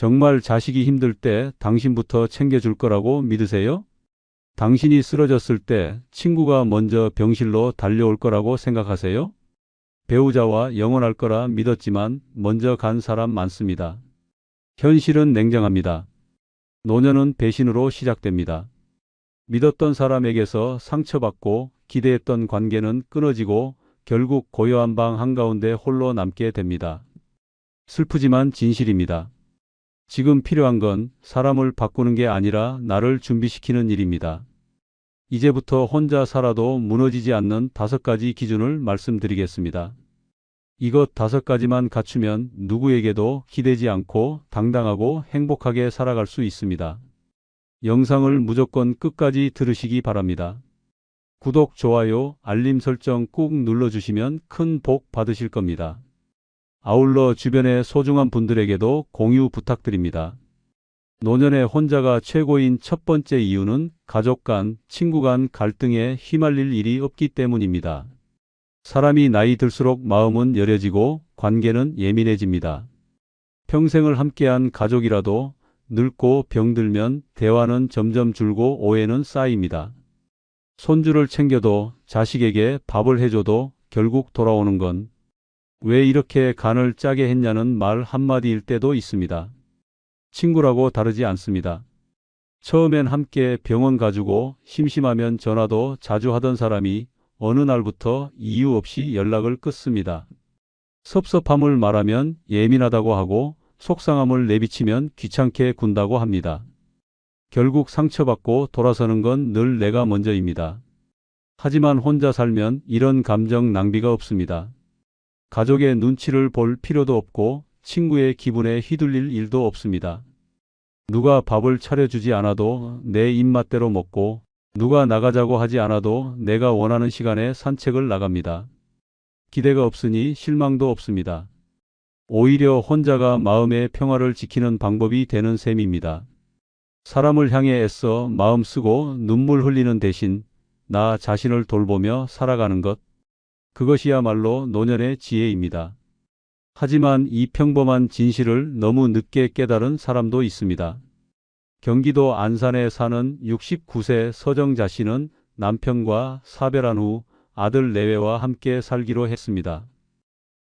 정말 자식이 힘들 때 당신부터 챙겨줄 거라고 믿으세요? 당신이 쓰러졌을 때 친구가 먼저 병실로 달려올 거라고 생각하세요? 배우자와 영원할 거라 믿었지만 먼저 간 사람 많습니다. 현실은 냉정합니다. 노년은 배신으로 시작됩니다. 믿었던 사람에게서 상처받고 기대했던 관계는 끊어지고 결국 고요한 방 한가운데 홀로 남게 됩니다. 슬프지만 진실입니다. 지금 필요한 건 사람을 바꾸는 게 아니라 나를 준비시키는 일입니다. 이제부터 혼자 살아도 무너지지 않는 5가지 기준을 말씀드리겠습니다. 이것 5가지만 갖추면 누구에게도 기대지 않고 당당하고 행복하게 살아갈 수 있습니다. 영상을 무조건 끝까지 들으시기 바랍니다. 구독, 좋아요, 알림 설정 꾹 눌러주시면 큰 복 받으실 겁니다. 아울러 주변의 소중한 분들에게도 공유 부탁드립니다. 노년의 혼자가 최고인 첫 번째 이유는 가족 간, 친구 간 갈등에 휘말릴 일이 없기 때문입니다. 사람이 나이 들수록 마음은 여려지고 관계는 예민해집니다. 평생을 함께한 가족이라도 늙고 병들면 대화는 점점 줄고 오해는 쌓입니다. 손주를 챙겨도 자식에게 밥을 해줘도 결국 돌아오는 건 왜 이렇게 간을 짜게 했냐는 말 한마디일 때도 있습니다. 친구라고 다르지 않습니다. 처음엔 함께 병원 가주고 심심하면 전화도 자주 하던 사람이 어느 날부터 이유 없이 연락을 끊습니다. 섭섭함을 말하면 예민하다고 하고 속상함을 내비치면 귀찮게 군다고 합니다. 결국 상처받고 돌아서는 건 늘 내가 먼저입니다. 하지만 혼자 살면 이런 감정 낭비가 없습니다. 가족의 눈치를 볼 필요도 없고 친구의 기분에 휘둘릴 일도 없습니다. 누가 밥을 차려주지 않아도 내 입맛대로 먹고 누가 나가자고 하지 않아도 내가 원하는 시간에 산책을 나갑니다. 기대가 없으니 실망도 없습니다. 오히려 혼자가 마음의 평화를 지키는 방법이 되는 셈입니다. 사람을 향해 애써 마음 쓰고 눈물 흘리는 대신 나 자신을 돌보며 살아가는 것, 그것이야말로 노년의 지혜입니다. 하지만 이 평범한 진실을 너무 늦게 깨달은 사람도 있습니다. 경기도 안산에 사는 69세 서정자 씨는 남편과 사별한 후 아들 내외와 함께 살기로 했습니다.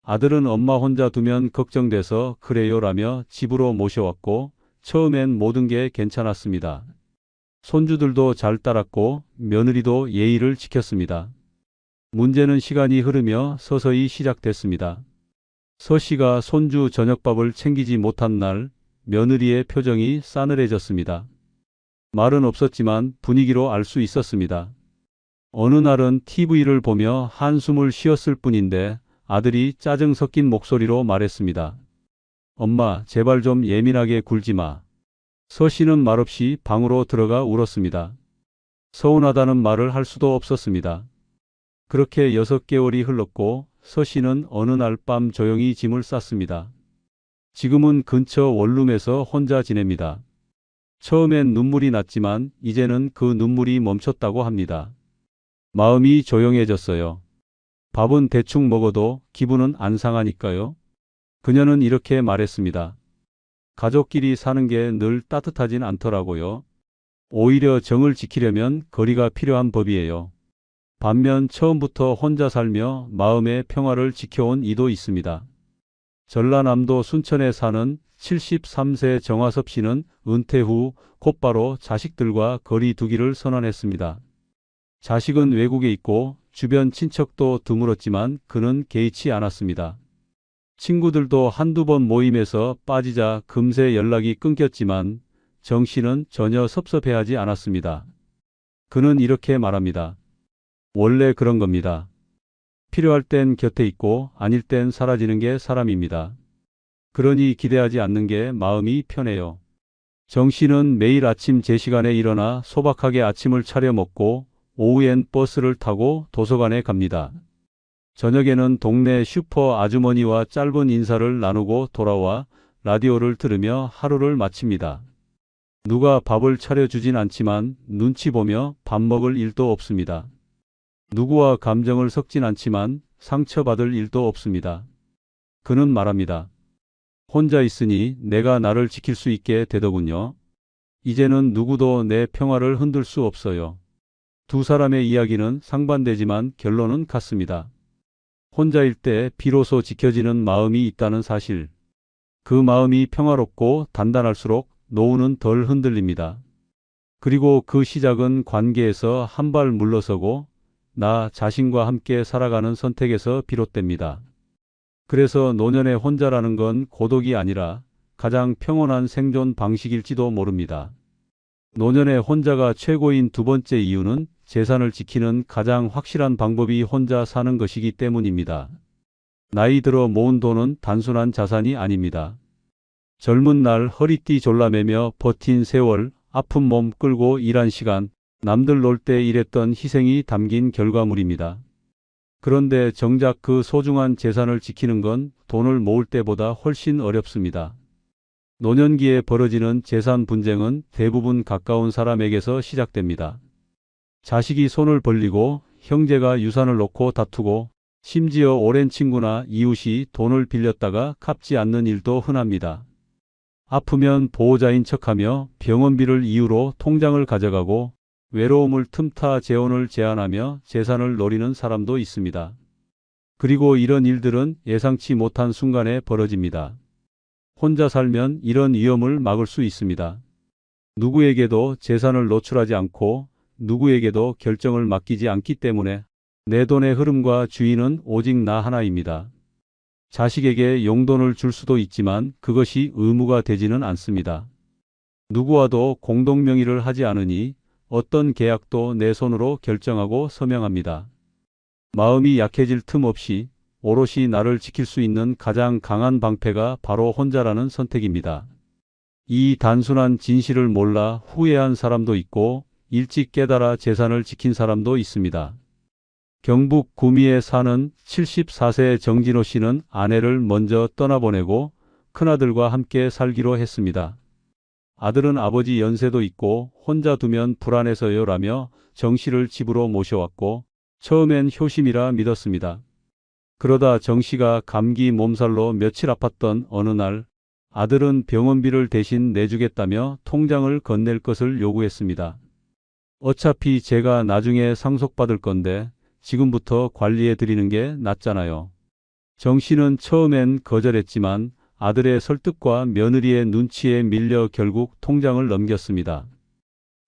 아들은 엄마 혼자 두면 걱정돼서 그래요라며 집으로 모셔왔고 처음엔 모든 게 괜찮았습니다. 손주들도 잘 따랐고 며느리도 예의를 지켰습니다. 문제는 시간이 흐르며 서서히 시작됐습니다. 서 씨가 손주 저녁밥을 챙기지 못한 날 며느리의 표정이 싸늘해졌습니다. 말은 없었지만 분위기로 알 수 있었습니다. 어느 날은 TV를 보며 한숨을 쉬었을 뿐인데 아들이 짜증 섞인 목소리로 말했습니다. 엄마, 제발 좀 예민하게 굴지 마. 서 씨는 말없이 방으로 들어가 울었습니다. 서운하다는 말을 할 수도 없었습니다. 그렇게 6개월이 흘렀고 서 씨는 어느 날 밤 조용히 짐을 쌌습니다. 지금은 근처 원룸에서 혼자 지냅니다. 처음엔 눈물이 났지만 이제는 그 눈물이 멈췄다고 합니다. 마음이 조용해졌어요. 밥은 대충 먹어도 기분은 안 상하니까요. 그녀는 이렇게 말했습니다. 가족끼리 사는 게 늘 따뜻하진 않더라고요. 오히려 정을 지키려면 거리가 필요한 법이에요. 반면 처음부터 혼자 살며 마음의 평화를 지켜온 이도 있습니다. 전라남도 순천에 사는 73세 정화섭 씨는 은퇴 후 곧바로 자식들과 거리 두기를 선언했습니다. 자식은 외국에 있고 주변 친척도 드물었지만 그는 개의치 않았습니다. 친구들도 한두 번 모임에서 빠지자 금세 연락이 끊겼지만 정 씨는 전혀 섭섭해하지 않았습니다. 그는 이렇게 말합니다. 원래 그런 겁니다. 필요할 땐 곁에 있고 아닐 땐 사라지는 게 사람입니다. 그러니 기대하지 않는 게 마음이 편해요. 정 씨는 매일 아침 제 시간에 일어나 소박하게 아침을 차려 먹고 오후엔 버스를 타고 도서관에 갑니다. 저녁에는 동네 슈퍼 아주머니와 짧은 인사를 나누고 돌아와 라디오를 들으며 하루를 마칩니다. 누가 밥을 차려주진 않지만 눈치 보며 밥 먹을 일도 없습니다. 누구와 감정을 섞진 않지만 상처받을 일도 없습니다. 그는 말합니다. 혼자 있으니 내가 나를 지킬 수 있게 되더군요. 이제는 누구도 내 평화를 흔들 수 없어요. 두 사람의 이야기는 상반되지만 결론은 같습니다. 혼자일 때 비로소 지켜지는 마음이 있다는 사실. 그 마음이 평화롭고 단단할수록 노후는 덜 흔들립니다. 그리고 그 시작은 관계에서 한 발 물러서고 나 자신과 함께 살아가는 선택에서 비롯됩니다. 그래서 노년의 혼자라는 건 고독이 아니라 가장 평온한 생존 방식일지도 모릅니다. 노년의 혼자가 최고인 두 번째 이유는 재산을 지키는 가장 확실한 방법이 혼자 사는 것이기 때문입니다. 나이 들어 모은 돈은 단순한 자산이 아닙니다. 젊은 날 허리띠 졸라매며 버틴 세월, 아픈 몸 끌고 일한 시간, 남들 놀 때 일했던 희생이 담긴 결과물입니다. 그런데 정작 그 소중한 재산을 지키는 건 돈을 모을 때보다 훨씬 어렵습니다. 노년기에 벌어지는 재산 분쟁은 대부분 가까운 사람에게서 시작됩니다. 자식이 손을 벌리고 형제가 유산을 놓고 다투고 심지어 오랜 친구나 이웃이 돈을 빌렸다가 갚지 않는 일도 흔합니다. 아프면 보호자인 척하며 병원비를 이유로 통장을 가져가고 외로움을 틈타 재혼을 제안하며 재산을 노리는 사람도 있습니다. 그리고 이런 일들은 예상치 못한 순간에 벌어집니다. 혼자 살면 이런 위험을 막을 수 있습니다. 누구에게도 재산을 노출하지 않고 누구에게도 결정을 맡기지 않기 때문에 내 돈의 흐름과 주인은 오직 나 하나입니다. 자식에게 용돈을 줄 수도 있지만 그것이 의무가 되지는 않습니다. 누구와도 공동명의를 하지 않으니 어떤 계약도 내 손으로 결정하고 서명합니다. 마음이 약해질 틈 없이 오롯이 나를 지킬 수 있는 가장 강한 방패가 바로 혼자라는 선택입니다. 이 단순한 진실을 몰라 후회한 사람도 있고 일찍 깨달아 재산을 지킨 사람도 있습니다. 경북 구미에 사는 74세 정진호 씨는 아내를 먼저 떠나보내고 큰아들과 함께 살기로 했습니다. 아들은 아버지 연세도 있고 혼자 두면 불안해서요라며 정 씨를 집으로 모셔왔고 처음엔 효심이라 믿었습니다. 그러다 정 씨가 감기 몸살로 며칠 아팠던 어느 날 아들은 병원비를 대신 내주겠다며 통장을 건넬 것을 요구했습니다. 어차피 제가 나중에 상속받을 건데 지금부터 관리해 드리는 게 낫잖아요. 정 씨는 처음엔 거절했지만 아들의 설득과 며느리의 눈치에 밀려 결국 통장을 넘겼습니다.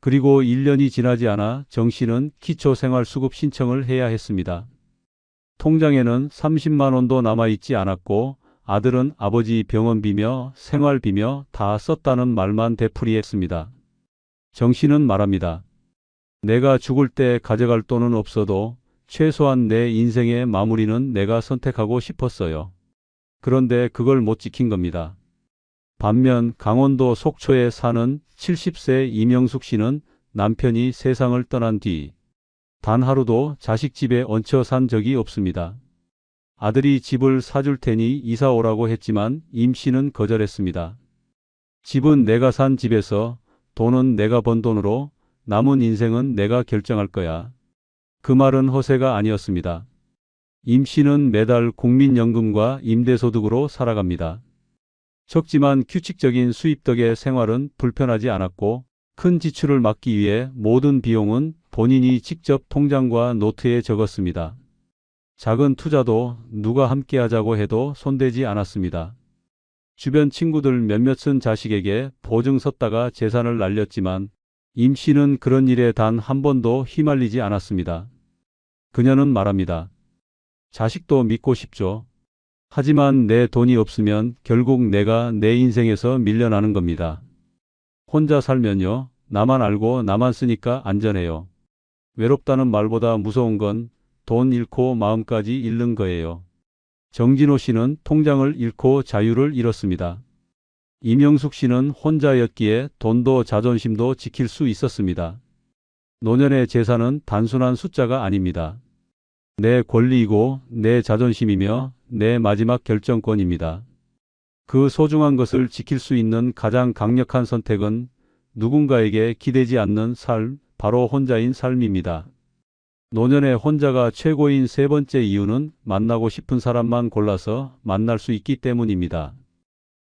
그리고 1년이 지나지 않아 정 씨는 기초생활수급 신청을 해야 했습니다. 통장에는 30만 원도 남아있지 않았고 아들은 아버지 병원비며 생활비며 다 썼다는 말만 되풀이했습니다. 정 씨는 말합니다. 내가 죽을 때 가져갈 돈은 없어도 최소한 내 인생의 마무리는 내가 선택하고 싶었어요. 그런데 그걸 못 지킨 겁니다. 반면 강원도 속초에 사는 70세 이명숙 씨는 남편이 세상을 떠난 뒤 단 하루도 자식 집에 얹혀 산 적이 없습니다. 아들이 집을 사줄 테니 이사 오라고 했지만 임 씨는 거절했습니다. 집은 내가 산 집에서 돈은 내가 번 돈으로 남은 인생은 내가 결정할 거야. 그 말은 허세가 아니었습니다. 임 씨는 매달 국민연금과 임대소득으로 살아갑니다. 적지만 규칙적인 수입 덕에 생활은 불편하지 않았고 큰 지출을 막기 위해 모든 비용은 본인이 직접 통장과 노트에 적었습니다. 작은 투자도 누가 함께 하자고 해도 손대지 않았습니다. 주변 친구들 몇몇은 자식에게 보증 섰다가 재산을 날렸지만 임 씨는 그런 일에 단 한 번도 휘말리지 않았습니다. 그녀는 말합니다. 자식도 믿고 싶죠. 하지만 내 돈이 없으면 결국 내가 내 인생에서 밀려나는 겁니다. 혼자 살면요. 나만 알고 나만 쓰니까 안전해요. 외롭다는 말보다 무서운 건 돈 잃고 마음까지 잃는 거예요. 정진호 씨는 통장을 잃고 자유를 잃었습니다. 이명숙 씨는 혼자였기에 돈도 자존심도 지킬 수 있었습니다. 노년의 재산은 단순한 숫자가 아닙니다. 내 권리이고 내 자존심이며 내 마지막 결정권입니다. 그 소중한 것을 지킬 수 있는 가장 강력한 선택은 누군가에게 기대지 않는 삶, 바로 혼자인 삶입니다. 노년의 혼자가 최고인 세 번째 이유는 만나고 싶은 사람만 골라서 만날 수 있기 때문입니다.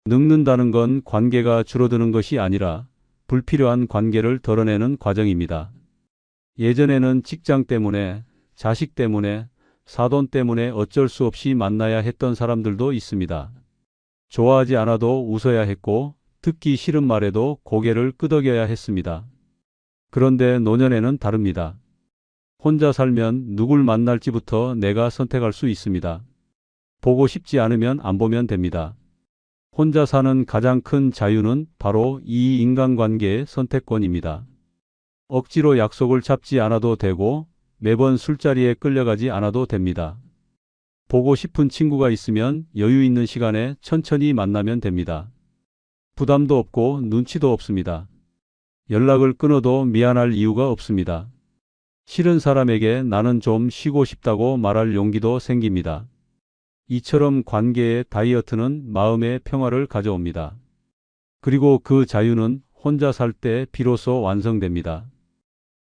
늙는다는 건 관계가 줄어드는 것이 아니라 불필요한 관계를 덜어내는 과정입니다. 예전에는 직장 때문에, 자식 때문에, 사돈 때문에 어쩔 수 없이 만나야 했던 사람들도 있습니다. 좋아하지 않아도 웃어야 했고, 듣기 싫은 말에도 고개를 끄덕여야 했습니다. 그런데 노년에는 다릅니다. 혼자 살면 누굴 만날지부터 내가 선택할 수 있습니다. 보고 싶지 않으면 안 보면 됩니다. 혼자 사는 가장 큰 자유는 바로 이 인간관계의 선택권입니다. 억지로 약속을 잡지 않아도 되고 매번 술자리에 끌려가지 않아도 됩니다. 보고 싶은 친구가 있으면 여유 있는 시간에 천천히 만나면 됩니다. 부담도 없고 눈치도 없습니다. 연락을 끊어도 미안할 이유가 없습니다. 싫은 사람에게 나는 좀 쉬고 싶다고 말할 용기도 생깁니다. 이처럼 관계의 다이어트는 마음의 평화를 가져옵니다. 그리고 그 자유는 혼자 살 때 비로소 완성됩니다.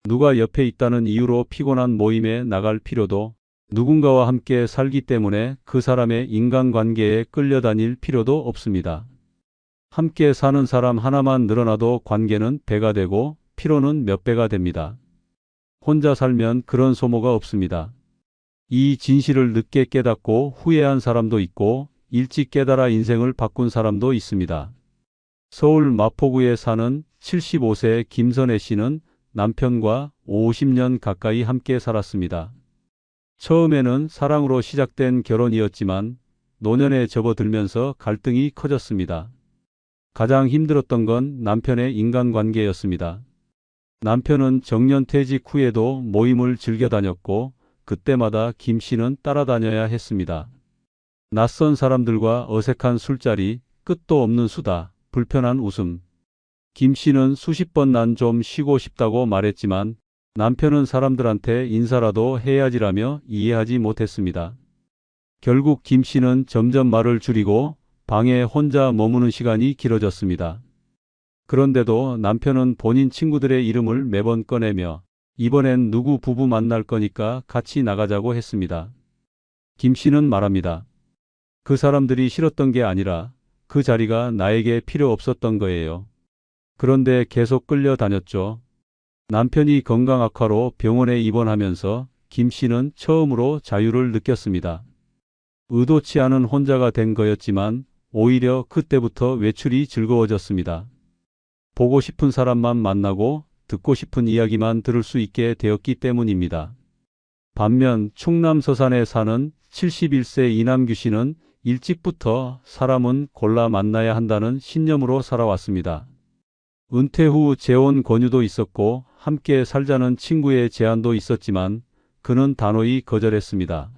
누가 옆에 있다는 이유로 피곤한 모임에 나갈 필요도, 누군가와 함께 살기 때문에 그 사람의 인간관계에 끌려다닐 필요도 없습니다. 함께 사는 사람 하나만 늘어나도 관계는 배가 되고 피로는 몇 배가 됩니다. 혼자 살면 그런 소모가 없습니다. 이 진실을 늦게 깨닫고 후회한 사람도 있고 일찍 깨달아 인생을 바꾼 사람도 있습니다. 서울 마포구에 사는 75세 김선혜 씨는 남편과 50년 가까이 함께 살았습니다. 처음에는 사랑으로 시작된 결혼이었지만 노년에 접어들면서 갈등이 커졌습니다. 가장 힘들었던 건 남편의 인간관계였습니다. 남편은 정년퇴직 후에도 모임을 즐겨 다녔고 그때마다 김 씨는 따라다녀야 했습니다. 낯선 사람들과 어색한 술자리, 끝도 없는 수다, 불편한 웃음. 김 씨는 수십 번 난 좀 쉬고 싶다고 말했지만 남편은 사람들한테 인사라도 해야지라며 이해하지 못했습니다. 결국 김 씨는 점점 말을 줄이고 방에 혼자 머무는 시간이 길어졌습니다. 그런데도 남편은 본인 친구들의 이름을 매번 꺼내며 이번엔 누구 부부 만날 거니까 같이 나가자고 했습니다. 김 씨는 말합니다. 그 사람들이 싫었던 게 아니라 그 자리가 나에게 필요 없었던 거예요. 그런데 계속 끌려다녔죠. 남편이 건강 악화로 병원에 입원하면서 김 씨는 처음으로 자유를 느꼈습니다. 의도치 않은 혼자가 된 거였지만 오히려 그때부터 외출이 즐거워졌습니다. 보고 싶은 사람만 만나고 듣고 싶은 이야기만 들을 수 있게 되었기 때문입니다. 반면 충남 서산에 사는 71세 이남규 씨는 일찍부터 사람은 골라 만나야 한다는 신념으로 살아왔습니다. 은퇴 후 재혼 권유도 있었고 함께 살자는 친구의 제안도 있었지만 그는 단호히 거절했습니다.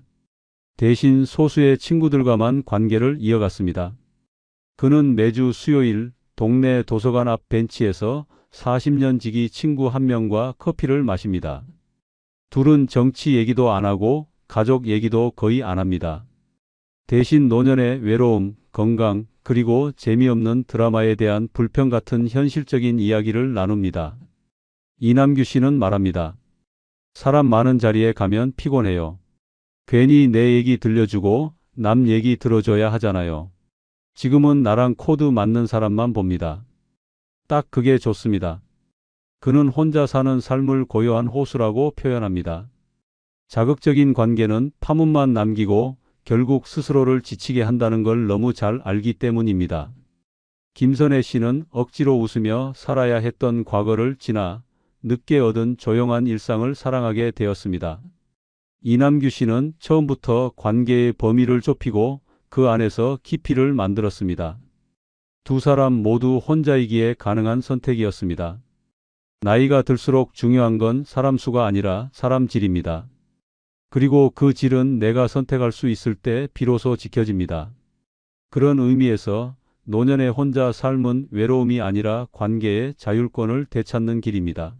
대신 소수의 친구들과만 관계를 이어갔습니다. 그는 매주 수요일 동네 도서관 앞 벤치에서 40년 지기 친구 한 명과 커피를 마십니다. 둘은 정치 얘기도 안 하고 가족 얘기도 거의 안 합니다. 대신 노년의 외로움, 건강, 그리고 재미없는 드라마에 대한 불평 같은 현실적인 이야기를 나눕니다. 이남규 씨는 말합니다. 사람 많은 자리에 가면 피곤해요. 괜히 내 얘기 들려주고 남 얘기 들어줘야 하잖아요. 지금은 나랑 코드 맞는 사람만 봅니다. 딱 그게 좋습니다. 그는 혼자 사는 삶을 고요한 호수라고 표현합니다. 자극적인 관계는 파문만 남기고 결국 스스로를 지치게 한다는 걸 너무 잘 알기 때문입니다. 김선혜 씨는 억지로 웃으며 살아야 했던 과거를 지나 늦게 얻은 조용한 일상을 사랑하게 되었습니다. 이남규 씨는 처음부터 관계의 범위를 좁히고 그 안에서 깊이를 만들었습니다. 두 사람 모두 혼자이기에 가능한 선택이었습니다. 나이가 들수록 중요한 건 사람 수가 아니라 사람 질입니다. 그리고 그 질은 내가 선택할 수 있을 때 비로소 지켜집니다. 그런 의미에서 노년의 혼자 삶은 외로움이 아니라 관계의 자율권을 되찾는 길입니다.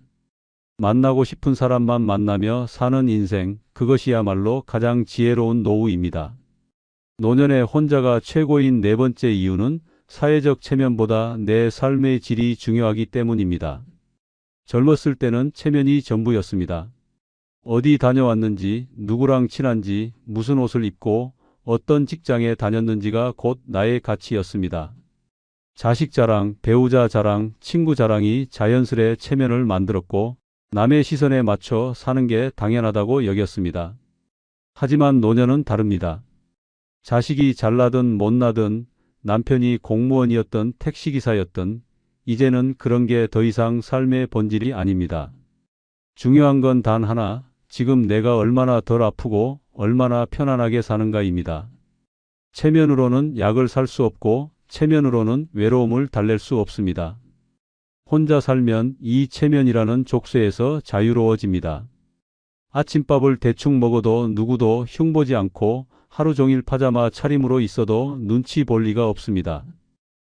만나고 싶은 사람만 만나며 사는 인생, 그것이야말로 가장 지혜로운 노후입니다. 노년의 혼자가 최고인 네 번째 이유는 사회적 체면보다 내 삶의 질이 중요하기 때문입니다. 젊었을 때는 체면이 전부였습니다. 어디 다녀왔는지, 누구랑 친한지, 무슨 옷을 입고 어떤 직장에 다녔는지가 곧 나의 가치였습니다. 자식 자랑, 배우자 자랑, 친구 자랑이 자연스레 체면을 만들었고 남의 시선에 맞춰 사는 게 당연하다고 여겼습니다. 하지만 노년은 다릅니다. 자식이 잘나든 못나든 남편이 공무원이었든 택시기사였든 이제는 그런 게 더 이상 삶의 본질이 아닙니다. 중요한 건 단 하나, 지금 내가 얼마나 덜 아프고 얼마나 편안하게 사는가입니다. 체면으로는 약을 살 수 없고 체면으로는 외로움을 달랠 수 없습니다. 혼자 살면 이 체면이라는 족쇄에서 자유로워집니다. 아침밥을 대충 먹어도 누구도 흉보지 않고 하루 종일 파자마 차림으로 있어도 눈치 볼 리가 없습니다.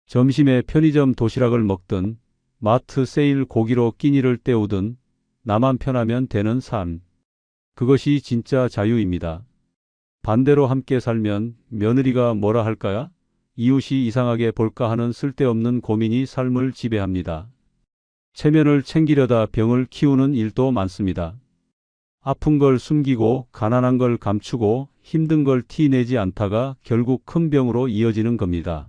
점심에 편의점 도시락을 먹든 마트 세일 고기로 끼니를 때우든 나만 편하면 되는 삶. 그것이 진짜 자유입니다. 반대로 함께 살면 며느리가 뭐라 할까야? 이웃이 이상하게 볼까 하는 쓸데없는 고민이 삶을 지배합니다. 체면을 챙기려다 병을 키우는 일도 많습니다. 아픈 걸 숨기고 가난한 걸 감추고 힘든 걸 티내지 않다가 결국 큰 병으로 이어지는 겁니다.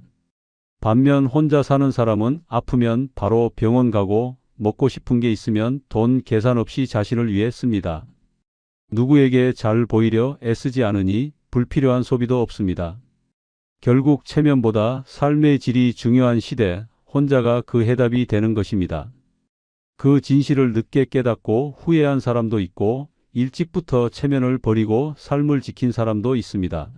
반면 혼자 사는 사람은 아프면 바로 병원 가고 먹고 싶은 게 있으면 돈 계산 없이 자신을 위해 씁니다. 누구에게 잘 보이려 애쓰지 않으니 불필요한 소비도 없습니다. 결국 체면보다 삶의 질이 중요한 시대, 혼자가 그 해답이 되는 것입니다. 그 진실을 늦게 깨닫고 후회한 사람도 있고 일찍부터 체면을 버리고 삶을 지킨 사람도 있습니다.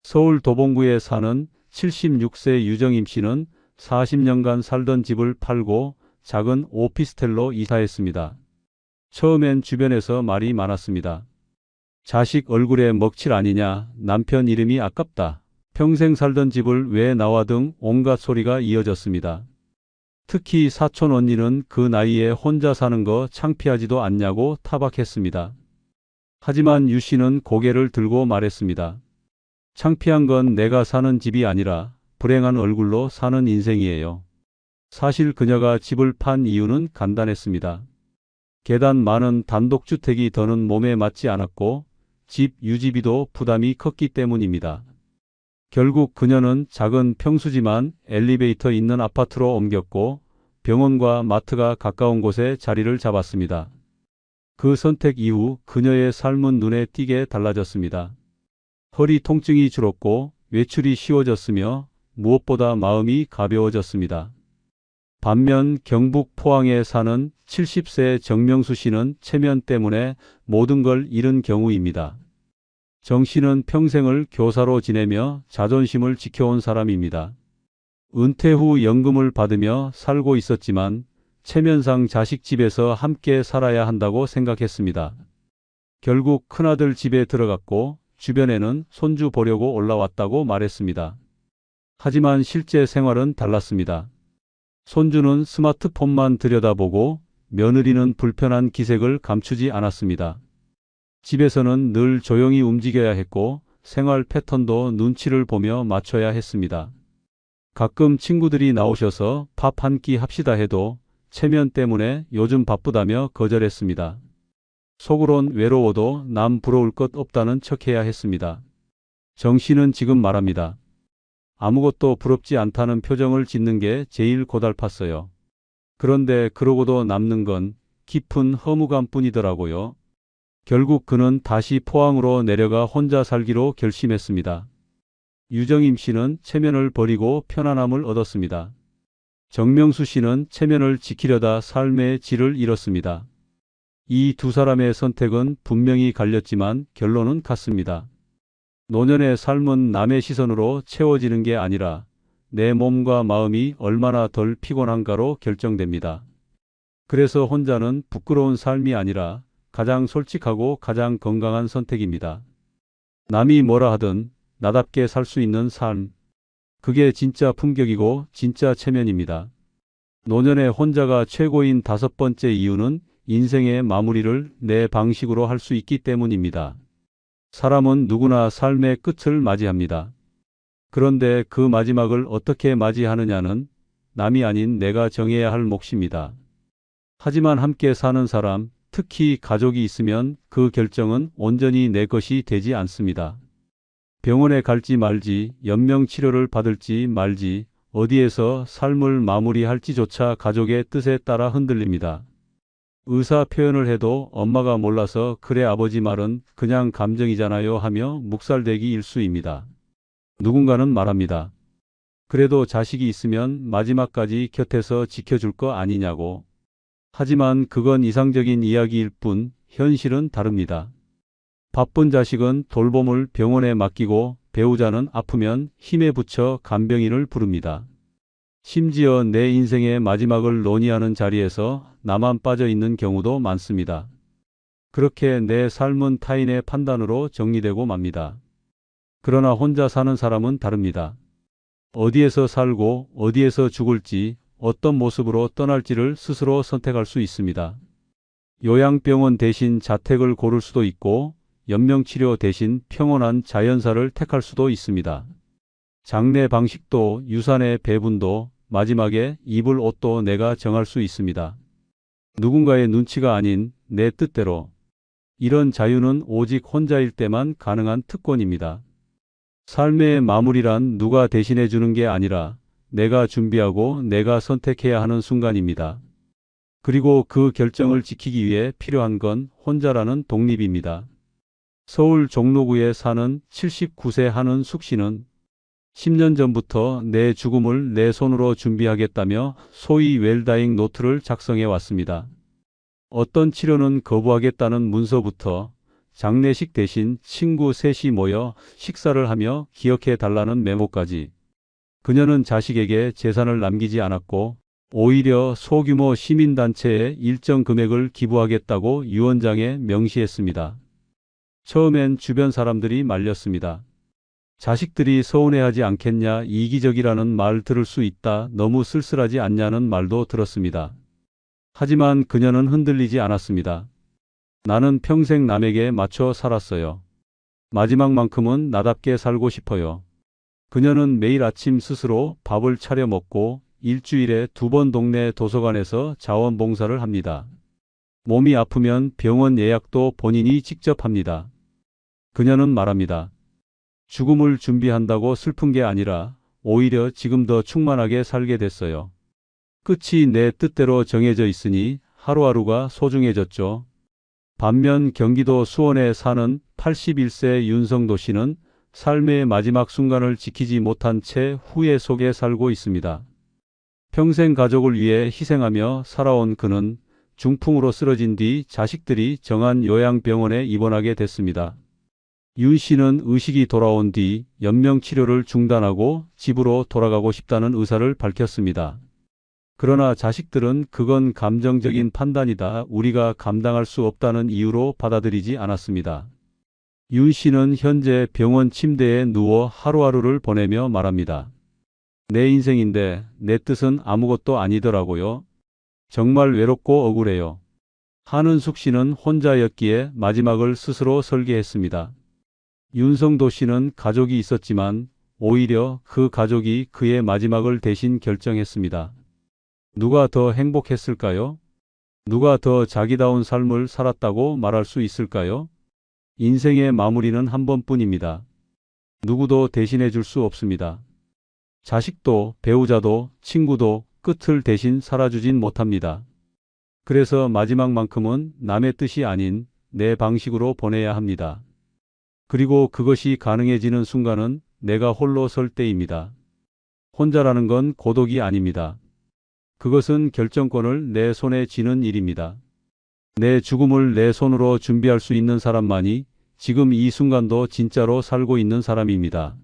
서울 도봉구에 사는 76세 유정임 씨는 40년간 살던 집을 팔고 작은 오피스텔로 이사했습니다. 처음엔 주변에서 말이 많았습니다. 자식 얼굴에 먹칠 아니냐, 남편 이름이 아깝다, 평생 살던 집을 왜 나와 등 온갖 소리가 이어졌습니다. 특히 사촌 언니는 그 나이에 혼자 사는 거 창피하지도 않냐고 타박했습니다. 하지만 유 씨는 고개를 들고 말했습니다. 창피한 건 내가 사는 집이 아니라 불행한 얼굴로 사는 인생이에요. 사실 그녀가 집을 판 이유는 간단했습니다. 계단 많은 단독주택이 더는 몸에 맞지 않았고 집 유지비도 부담이 컸기 때문입니다. 결국 그녀는 작은 평수지만 엘리베이터 있는 아파트로 옮겼고 병원과 마트가 가까운 곳에 자리를 잡았습니다. 그 선택 이후 그녀의 삶은 눈에 띄게 달라졌습니다. 허리 통증이 줄었고 외출이 쉬워졌으며 무엇보다 마음이 가벼워졌습니다. 반면 경북 포항에 사는 70세 정명수 씨는 체면 때문에 모든 걸 잃은 경우입니다. 정 씨는 평생을 교사로 지내며 자존심을 지켜온 사람입니다. 은퇴 후 연금을 받으며 살고 있었지만 체면상 자식 집에서 함께 살아야 한다고 생각했습니다. 결국 큰아들 집에 들어갔고 주변에는 손주 보려고 올라왔다고 말했습니다. 하지만 실제 생활은 달랐습니다. 손주는 스마트폰만 들여다보고 며느리는 불편한 기색을 감추지 않았습니다. 집에서는 늘 조용히 움직여야 했고 생활 패턴도 눈치를 보며 맞춰야 했습니다. 가끔 친구들이 나오셔서 밥 한 끼 합시다 해도 체면 때문에 요즘 바쁘다며 거절했습니다. 속으론 외로워도 남 부러울 것 없다는 척해야 했습니다. 정 씨는 지금 말합니다. 아무것도 부럽지 않다는 표정을 짓는 게 제일 고달팠어요. 그런데 그러고도 남는 건 깊은 허무감뿐이더라고요. 결국 그는 다시 포항으로 내려가 혼자 살기로 결심했습니다. 유정임 씨는 체면을 버리고 편안함을 얻었습니다. 정명수 씨는 체면을 지키려다 삶의 질을 잃었습니다. 이 두 사람의 선택은 분명히 갈렸지만 결론은 같습니다. 노년의 삶은 남의 시선으로 채워지는 게 아니라 내 몸과 마음이 얼마나 덜 피곤한가로 결정됩니다. 그래서 혼자는 부끄러운 삶이 아니라 가장 솔직하고 가장 건강한 선택입니다. 남이 뭐라 하든 나답게 살 수 있는 삶. 그게 진짜 품격이고 진짜 체면입니다. 노년의 혼자가 최고인 5번째 이유는 인생의 마무리를 내 방식으로 할 수 있기 때문입니다. 사람은 누구나 삶의 끝을 맞이합니다. 그런데 그 마지막을 어떻게 맞이하느냐는 남이 아닌 내가 정해야 할 몫입니다. 하지만 함께 사는 사람, 특히 가족이 있으면 그 결정은 온전히 내 것이 되지 않습니다. 병원에 갈지 말지, 연명치료를 받을지 말지, 어디에서 삶을 마무리할지조차 가족의 뜻에 따라 흔들립니다. 의사 표현을 해도 엄마가 몰라서 그래 아버지 말은 그냥 감정이잖아요 하며 묵살대기 일수입니다. 누군가는 말합니다. 그래도 자식이 있으면 마지막까지 곁에서 지켜줄 거 아니냐고. 하지만 그건 이상적인 이야기일 뿐 현실은 다릅니다. 바쁜 자식은 돌봄을 병원에 맡기고 배우자는 아프면 힘에 부쳐 간병인을 부릅니다. 심지어 내 인생의 마지막을 논의하는 자리에서 나만 빠져 있는 경우도 많습니다. 그렇게 내 삶은 타인의 판단으로 정리되고 맙니다. 그러나 혼자 사는 사람은 다릅니다. 어디에서 살고 어디에서 죽을지 어떤 모습으로 떠날지를 스스로 선택할 수 있습니다. 요양병원 대신 자택을 고를 수도 있고 연명치료 대신 평온한 자연사를 택할 수도 있습니다. 장례 방식도 유산의 배분도 마지막에 입을 옷도 내가 정할 수 있습니다. 누군가의 눈치가 아닌 내 뜻대로. 이런 자유는 오직 혼자일 때만 가능한 특권입니다. 삶의 마무리란 누가 대신해 주는 게 아니라 내가 준비하고 내가 선택해야 하는 순간입니다. 그리고 그 결정을 지키기 위해 필요한 건 혼자라는 독립입니다. 서울 종로구에 사는 79세 한은숙 씨는 10년 전부터 내 죽음을 내 손으로 준비하겠다며 소위 웰다잉 노트를 작성해 왔습니다. 어떤 치료는 거부하겠다는 문서부터 장례식 대신 친구 셋이 모여 식사를 하며 기억해 달라는 메모까지. 그녀는 자식에게 재산을 남기지 않았고 오히려 소규모 시민단체에 일정 금액을 기부하겠다고 유언장에 명시했습니다. 처음엔 주변 사람들이 말렸습니다. 자식들이 서운해하지 않겠냐, 이기적이라는 말 들을 수 있다, 너무 쓸쓸하지 않냐는 말도 들었습니다. 하지만 그녀는 흔들리지 않았습니다. 나는 평생 남에게 맞춰 살았어요. 마지막만큼은 나답게 살고 싶어요. 그녀는 매일 아침 스스로 밥을 차려 먹고 일주일에 2번 동네 도서관에서 자원봉사를 합니다. 몸이 아프면 병원 예약도 본인이 직접 합니다. 그녀는 말합니다. 죽음을 준비한다고 슬픈 게 아니라 오히려 지금 더 충만하게 살게 됐어요. 끝이 내 뜻대로 정해져 있으니 하루하루가 소중해졌죠. 반면 경기도 수원에 사는 81세 윤성도 씨는 삶의 마지막 순간을 지키지 못한 채 후회 속에 살고 있습니다. 평생 가족을 위해 희생하며 살아온 그는 중풍으로 쓰러진 뒤 자식들이 정한 요양병원에 입원하게 됐습니다. 윤 씨는 의식이 돌아온 뒤 연명치료를 중단하고 집으로 돌아가고 싶다는 의사를 밝혔습니다. 그러나 자식들은 그건 감정적인 판단이다, 우리가 감당할 수 없다는 이유로 받아들이지 않았습니다. 윤 씨는 현재 병원 침대에 누워 하루하루를 보내며 말합니다. 내 인생인데 내 뜻은 아무것도 아니더라고요. 정말 외롭고 억울해요. 한은숙 씨는 혼자였기에 마지막을 스스로 설계했습니다. 윤성도 씨는 가족이 있었지만 오히려 그 가족이 그의 마지막을 대신 결정했습니다. 누가 더 행복했을까요? 누가 더 자기다운 삶을 살았다고 말할 수 있을까요? 인생의 마무리는 한 번뿐입니다. 누구도 대신해 줄 수 없습니다. 자식도, 배우자도, 친구도 끝을 대신 살아주진 못합니다. 그래서 마지막만큼은 남의 뜻이 아닌 내 방식으로 보내야 합니다. 그리고 그것이 가능해지는 순간은 내가 홀로 설 때입니다. 혼자라는 건 고독이 아닙니다. 그것은 결정권을 내 손에 쥐는 일입니다. 내 죽음을 내 손으로 준비할 수 있는 사람만이 지금 이 순간도 진짜로 살고 있는 사람입니다.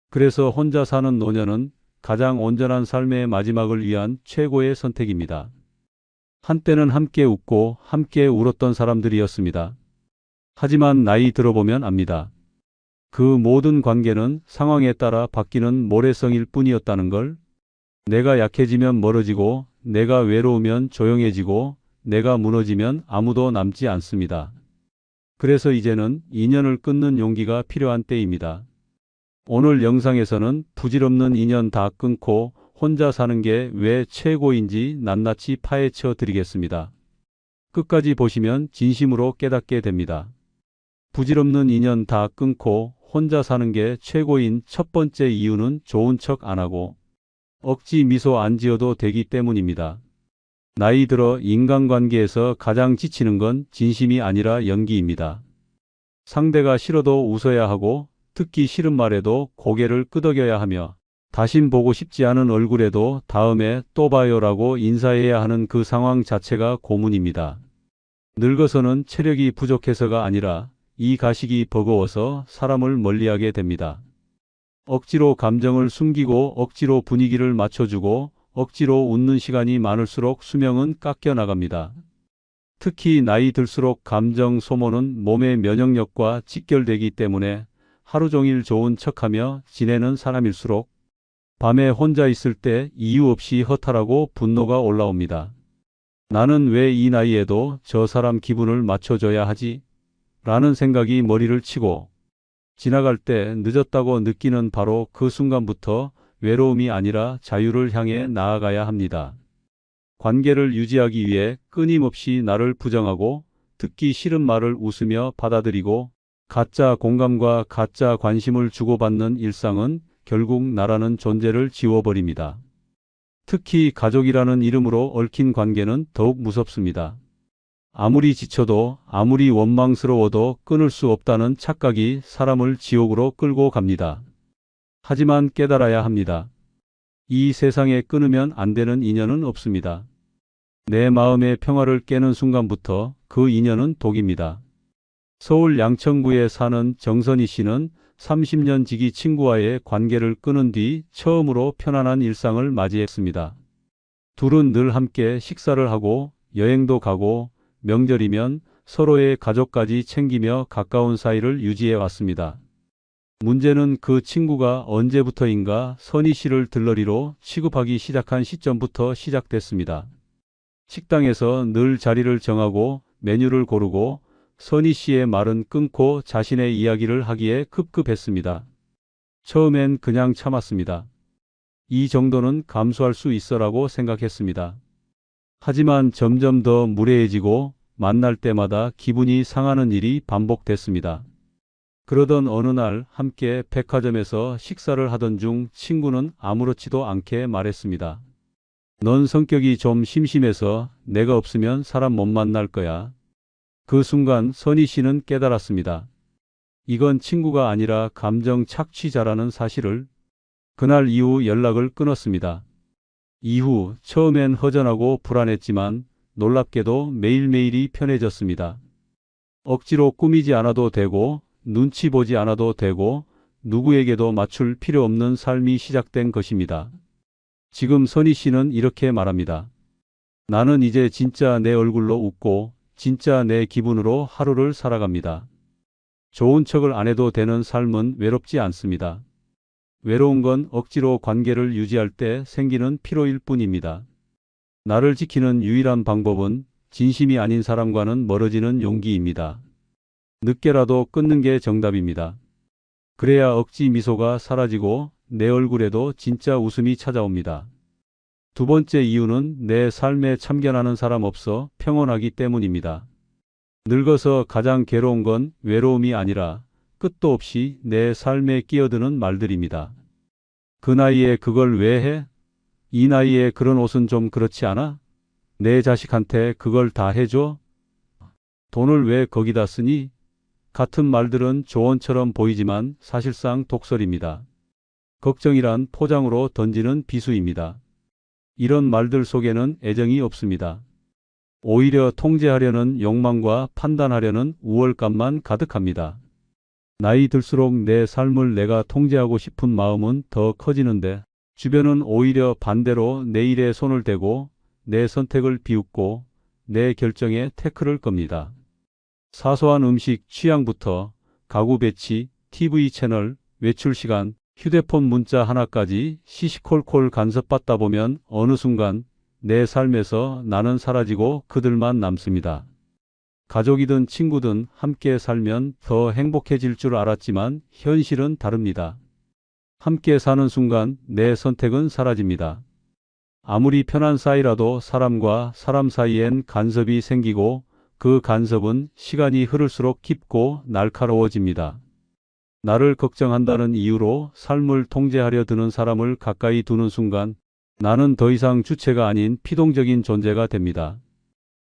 그래서 혼자 사는 노년은 가장 온전한 삶의 마지막을 위한 최고의 선택입니다. 한때는 함께 웃고 함께 울었던 사람들이었습니다. 하지만 나이 들어보면 압니다. 그 모든 관계는 상황에 따라 바뀌는 모래성일 뿐이었다는 걸. 내가 약해지면 멀어지고, 내가 외로우면 조용해지고, 내가 무너지면 아무도 남지 않습니다. 그래서 이제는 인연을 끊는 용기가 필요한 때입니다. 오늘 영상에서는 부질없는 인연 다 끊고 혼자 사는 게 왜 최고인지 낱낱이 파헤쳐 드리겠습니다. 끝까지 보시면 진심으로 깨닫게 됩니다. 부질없는 인연 다 끊고 혼자 사는 게 최고인 첫 번째 이유는 좋은 척 안 하고 억지 미소 안 지어도 되기 때문입니다. 나이 들어 인간관계에서 가장 지치는 건 진심이 아니라 연기입니다. 상대가 싫어도 웃어야 하고 듣기 싫은 말에도 고개를 끄덕여야 하며 다신 보고 싶지 않은 얼굴에도 다음에 또 봐요라고 인사해야 하는 그 상황 자체가 고문입니다. 늙어서는 체력이 부족해서가 아니라 이 가식이 버거워서 사람을 멀리하게 됩니다. 억지로 감정을 숨기고 억지로 분위기를 맞춰주고 억지로 웃는 시간이 많을수록 수명은 깎여 나갑니다. 특히 나이 들수록 감정 소모는 몸의 면역력과 직결되기 때문에 하루 종일 좋은 척하며 지내는 사람일수록 밤에 혼자 있을 때 이유 없이 허탈하고 분노가 올라옵니다. 나는 왜 이 나이에도 저 사람 기분을 맞춰줘야 하지? 라는 생각이 머리를 치고 지나갈 때 늦었다고 느끼는 바로 그 순간부터 외로움이 아니라 자유를 향해 나아가야 합니다. 관계를 유지하기 위해 끊임없이 나를 부정하고 듣기 싫은 말을 웃으며 받아들이고 가짜 공감과 가짜 관심을 주고받는 일상은 결국 나라는 존재를 지워버립니다. 특히 가족이라는 이름으로 얽힌 관계는 더욱 무섭습니다. 아무리 지쳐도 아무리 원망스러워도 끊을 수 없다는 착각이 사람을 지옥으로 끌고 갑니다. 하지만 깨달아야 합니다. 이 세상에 끊으면 안 되는 인연은 없습니다. 내 마음의 평화를 깨는 순간부터 그 인연은 독입니다. 서울 양천구에 사는 정선희 씨는 30년 지기 친구와의 관계를 끊은 뒤 처음으로 편안한 일상을 맞이했습니다. 둘은 늘 함께 식사를 하고 여행도 가고 명절이면 서로의 가족까지 챙기며 가까운 사이를 유지해 왔습니다. 문제는 그 친구가 언제부터인가 선희 씨를 들러리로 취급하기 시작한 시점부터 시작됐습니다. 식당에서 늘 자리를 정하고 메뉴를 고르고 선희 씨의 말은 끊고 자신의 이야기를 하기에 급급했습니다. 처음엔 그냥 참았습니다. 이 정도는 감수할 수 있어라고 생각했습니다. 하지만 점점 더 무례해지고 만날 때마다 기분이 상하는 일이 반복됐습니다. 그러던 어느 날 함께 백화점에서 식사를 하던 중 친구는 아무렇지도 않게 말했습니다. 넌 성격이 좀 심심해서 내가 없으면 사람 못 만날 거야. 그 순간 선희 씨는 깨달았습니다. 이건 친구가 아니라 감정 착취자라는 사실을. 그날 이후 연락을 끊었습니다. 이후 처음엔 허전하고 불안했지만 놀랍게도 매일매일이 편해졌습니다. 억지로 꾸미지 않아도 되고 눈치 보지 않아도 되고 누구에게도 맞출 필요 없는 삶이 시작된 것입니다. 지금 선희 씨는 이렇게 말합니다. 나는 이제 진짜 내 얼굴로 웃고 진짜 내 기분으로 하루를 살아갑니다. 좋은 척을 안 해도 되는 삶은 외롭지 않습니다. 외로운 건 억지로 관계를 유지할 때 생기는 피로일 뿐입니다. 나를 지키는 유일한 방법은 진심이 아닌 사람과는 멀어지는 용기입니다. 늦게라도 끊는 게 정답입니다. 그래야 억지 미소가 사라지고 내 얼굴에도 진짜 웃음이 찾아옵니다. 두 번째 이유는 내 삶에 참견하는 사람 없어 평온하기 때문입니다. 늙어서 가장 괴로운 건 외로움이 아니라 끝도 없이 내 삶에 끼어드는 말들입니다. 그 나이에 그걸 왜 해? 이 나이에 그런 옷은 좀 그렇지 않아? 내 자식한테 그걸 다 해줘? 돈을 왜 거기다 쓰니? 같은 말들은 조언처럼 보이지만 사실상 독설입니다. 걱정이란 포장으로 던지는 비수입니다. 이런 말들 속에는 애정이 없습니다. 오히려 통제하려는 욕망과 판단하려는 우월감만 가득합니다. 나이 들수록 내 삶을 내가 통제하고 싶은 마음은 더 커지는데 주변은 오히려 반대로 내 일에 손을 대고 내 선택을 비웃고 내 결정에 태클을 겁니다. 사소한 음식 취향부터 가구 배치, TV 채널, 외출 시간, 휴대폰 문자 하나까지 시시콜콜 간섭받다 보면 어느 순간 내 삶에서 나는 사라지고 그들만 남습니다. 가족이든 친구든 함께 살면 더 행복해질 줄 알았지만 현실은 다릅니다. 함께 사는 순간 내 선택은 사라집니다. 아무리 편한 사이라도 사람과 사람 사이엔 간섭이 생기고 그 간섭은 시간이 흐를수록 깊고 날카로워집니다. 나를 걱정한다는 이유로 삶을 통제하려 드는 사람을 가까이 두는 순간 나는 더 이상 주체가 아닌 피동적인 존재가 됩니다.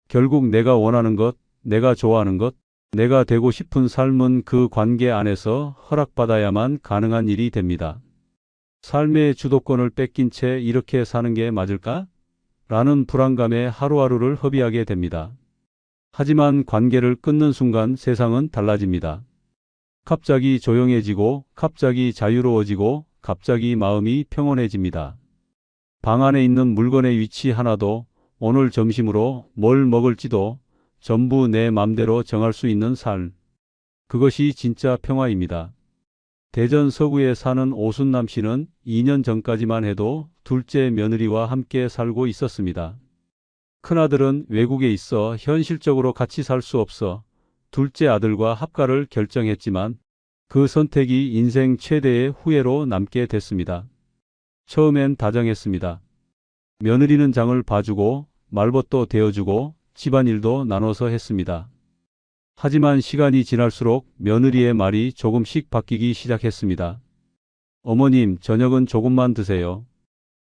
결국 내가 원하는 것, 내가 좋아하는 것, 내가 되고 싶은 삶은 그 관계 안에서 허락받아야만 가능한 일이 됩니다. 삶의 주도권을 뺏긴 채 이렇게 사는 게 맞을까? 라는 불안감에 하루하루를 허비하게 됩니다. 하지만 관계를 끊는 순간 세상은 달라집니다. 갑자기 조용해지고, 갑자기 자유로워지고, 갑자기 마음이 평온해집니다. 방 안에 있는 물건의 위치 하나도, 오늘 점심으로 뭘 먹을지도 전부 내 맘대로 정할 수 있는 삶. 그것이 진짜 평화입니다. 대전 서구에 사는 오순남 씨는 2년 전까지만 해도 둘째 며느리와 함께 살고 있었습니다. 큰아들은 외국에 있어 현실적으로 같이 살 수 없어 둘째 아들과 합가를 결정했지만 그 선택이 인생 최대의 후회로 남게 됐습니다. 처음엔 다정했습니다. 며느리는 장을 봐주고 말벗도 대어주고 집안일도 나눠서 했습니다. 하지만 시간이 지날수록 며느리의 말이 조금씩 바뀌기 시작했습니다. 어머님, 저녁은 조금만 드세요.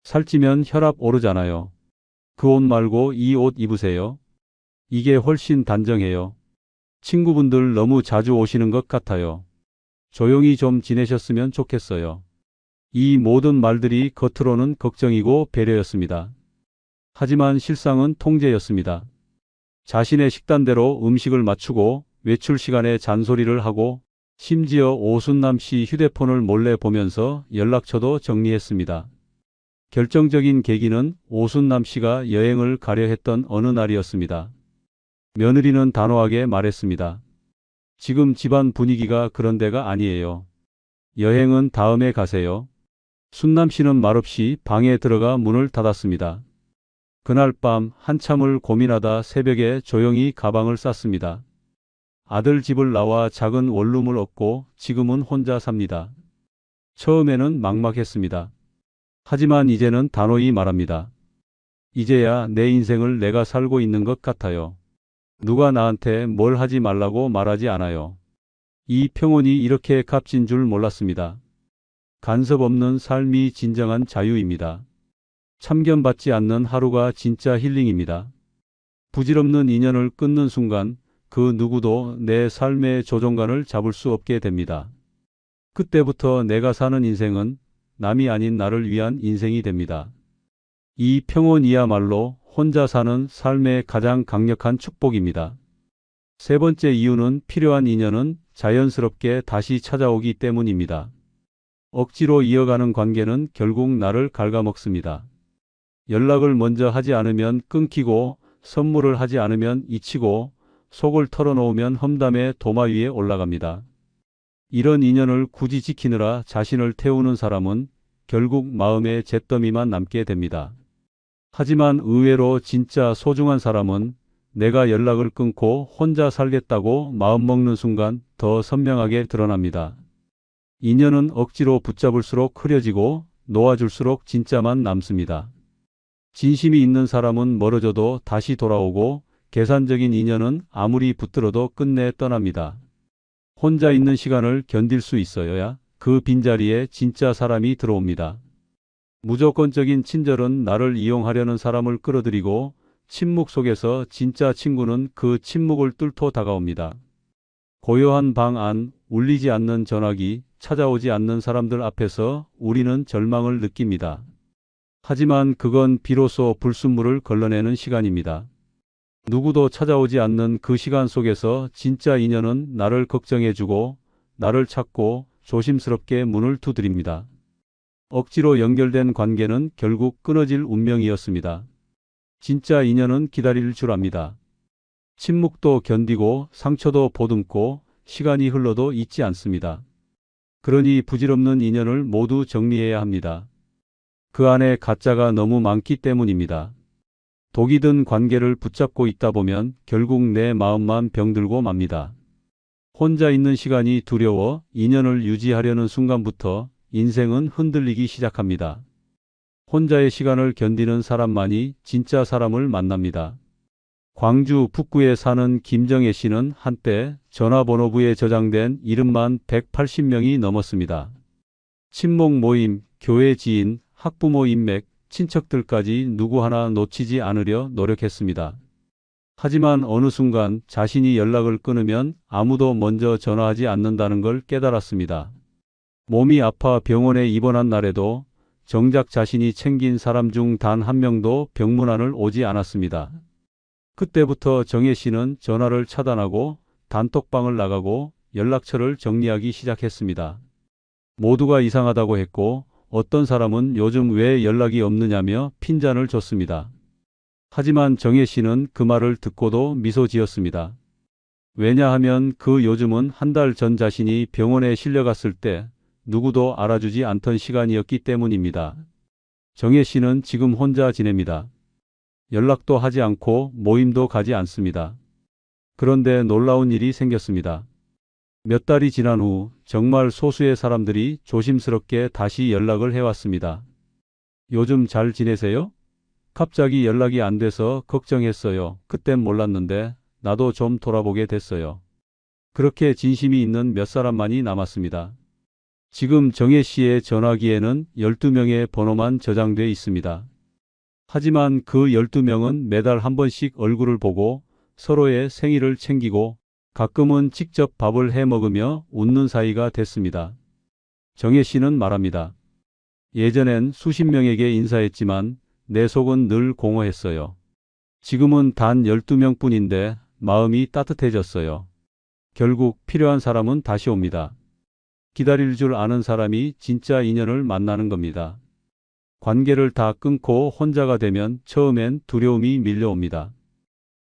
살찌면 혈압 오르잖아요. 그 옷 말고 이 옷 입으세요. 이게 훨씬 단정해요. 친구분들 너무 자주 오시는 것 같아요. 조용히 좀 지내셨으면 좋겠어요. 이 모든 말들이 겉으로는 걱정이고 배려였습니다. 하지만 실상은 통제였습니다. 자신의 식단대로 음식을 맞추고 외출 시간에 잔소리를 하고 심지어 오순남 씨 휴대폰을 몰래 보면서 연락처도 정리했습니다. 결정적인 계기는 오순남 씨가 여행을 가려 했던 어느 날이었습니다. 며느리는 단호하게 말했습니다. 지금 집안 분위기가 그런 데가 아니에요. 여행은 다음에 가세요. 순남 씨는 말없이 방에 들어가 문을 닫았습니다. 그날 밤 한참을 고민하다 새벽에 조용히 가방을 쌌습니다. 아들 집을 나와 작은 원룸을 얻고 지금은 혼자 삽니다. 처음에는 막막했습니다. 하지만 이제는 단호히 말합니다. 이제야 내 인생을 내가 살고 있는 것 같아요. 누가 나한테 뭘 하지 말라고 말하지 않아요. 이 평온이 이렇게 값진 줄 몰랐습니다. 간섭 없는 삶이 진정한 자유입니다. 참견받지 않는 하루가 진짜 힐링입니다. 부질없는 인연을 끊는 순간 그 누구도 내 삶의 조종관을 잡을 수 없게 됩니다. 그때부터 내가 사는 인생은 남이 아닌 나를 위한 인생이 됩니다. 이 평온이야말로 혼자 사는 삶의 가장 강력한 축복입니다. 세 번째 이유는 필요한 인연은 자연스럽게 다시 찾아오기 때문입니다. 억지로 이어가는 관계는 결국 나를 갉아먹습니다. 연락을 먼저 하지 않으면 끊기고 선물을 하지 않으면 잊히고 속을 털어놓으면 험담의 도마 위에 올라갑니다. 이런 인연을 굳이 지키느라 자신을 태우는 사람은 결국 마음의 잿더미만 남게 됩니다. 하지만 의외로 진짜 소중한 사람은 내가 연락을 끊고 혼자 살겠다고 마음먹는 순간 더 선명하게 드러납니다. 인연은 억지로 붙잡을수록 흐려지고 놓아줄수록 진짜만 남습니다. 진심이 있는 사람은 멀어져도 다시 돌아오고 계산적인 인연은 아무리 붙들어도 끝내 떠납니다. 혼자 있는 시간을 견딜 수 있어야 그 빈자리에 진짜 사람이 들어옵니다. 무조건적인 친절은 나를 이용하려는 사람을 끌어들이고 침묵 속에서 진짜 친구는 그 침묵을 뚫고 다가옵니다. 고요한 방 안, 울리지 않는 전화기, 찾아오지 않는 사람들 앞에서 우리는 절망을 느낍니다. 하지만 그건 비로소 불순물을 걸러내는 시간입니다. 누구도 찾아오지 않는 그 시간 속에서 진짜 인연은 나를 걱정해주고 나를 찾고 조심스럽게 문을 두드립니다. 억지로 연결된 관계는 결국 끊어질 운명이었습니다. 진짜 인연은 기다릴 줄 압니다. 침묵도 견디고 상처도 보듬고 시간이 흘러도 잊지 않습니다. 그러니 부질없는 인연을 모두 정리해야 합니다. 그 안에 가짜가 너무 많기 때문입니다. 독이 든 관계를 붙잡고 있다 보면 결국 내 마음만 병들고 맙니다. 혼자 있는 시간이 두려워 인연을 유지하려는 순간부터 인생은 흔들리기 시작합니다. 혼자의 시간을 견디는 사람만이 진짜 사람을 만납니다. 광주 북구에 사는 김정혜 씨는 한때 전화번호부에 저장된 이름만 180명이 넘었습니다. 친목 모임, 교회 지인, 학부모 인맥, 친척들까지 누구 하나 놓치지 않으려 노력했습니다. 하지만 어느 순간 자신이 연락을 끊으면 아무도 먼저 전화하지 않는다는 걸 깨달았습니다. 몸이 아파 병원에 입원한 날에도 정작 자신이 챙긴 사람 중 단 한 명도 병문안을 오지 않았습니다. 그때부터 정혜 씨는 전화를 차단하고 단톡방을 나가고 연락처를 정리하기 시작했습니다. 모두가 이상하다고 했고 어떤 사람은 요즘 왜 연락이 없느냐며 핀잔을 줬습니다. 하지만 정혜 씨는 그 말을 듣고도 미소 지었습니다. 왜냐하면 그 요즘은 한 달 전 자신이 병원에 실려갔을 때 누구도 알아주지 않던 시간이었기 때문입니다. 정혜 씨는 지금 혼자 지냅니다. 연락도 하지 않고 모임도 가지 않습니다. 그런데 놀라운 일이 생겼습니다. 몇 달이 지난 후 정말 소수의 사람들이 조심스럽게 다시 연락을 해왔습니다. 요즘 잘 지내세요? 갑자기 연락이 안 돼서 걱정했어요. 그땐 몰랐는데 나도 좀 돌아보게 됐어요. 그렇게 진심이 있는 몇 사람만이 남았습니다. 지금 정혜 씨의 전화기에는 12명의 번호만 저장돼 있습니다. 하지만 그 12명은 매달 한 번씩 얼굴을 보고 서로의 생일을 챙기고 가끔은 직접 밥을 해 먹으며 웃는 사이가 됐습니다. 정혜 씨는 말합니다. 예전엔 수십 명에게 인사했지만 내 속은 늘 공허했어요. 지금은 단 12명뿐인데 마음이 따뜻해졌어요. 결국 필요한 사람은 다시 옵니다. 기다릴 줄 아는 사람이 진짜 인연을 만나는 겁니다. 관계를 다 끊고 혼자가 되면 처음엔 두려움이 밀려옵니다.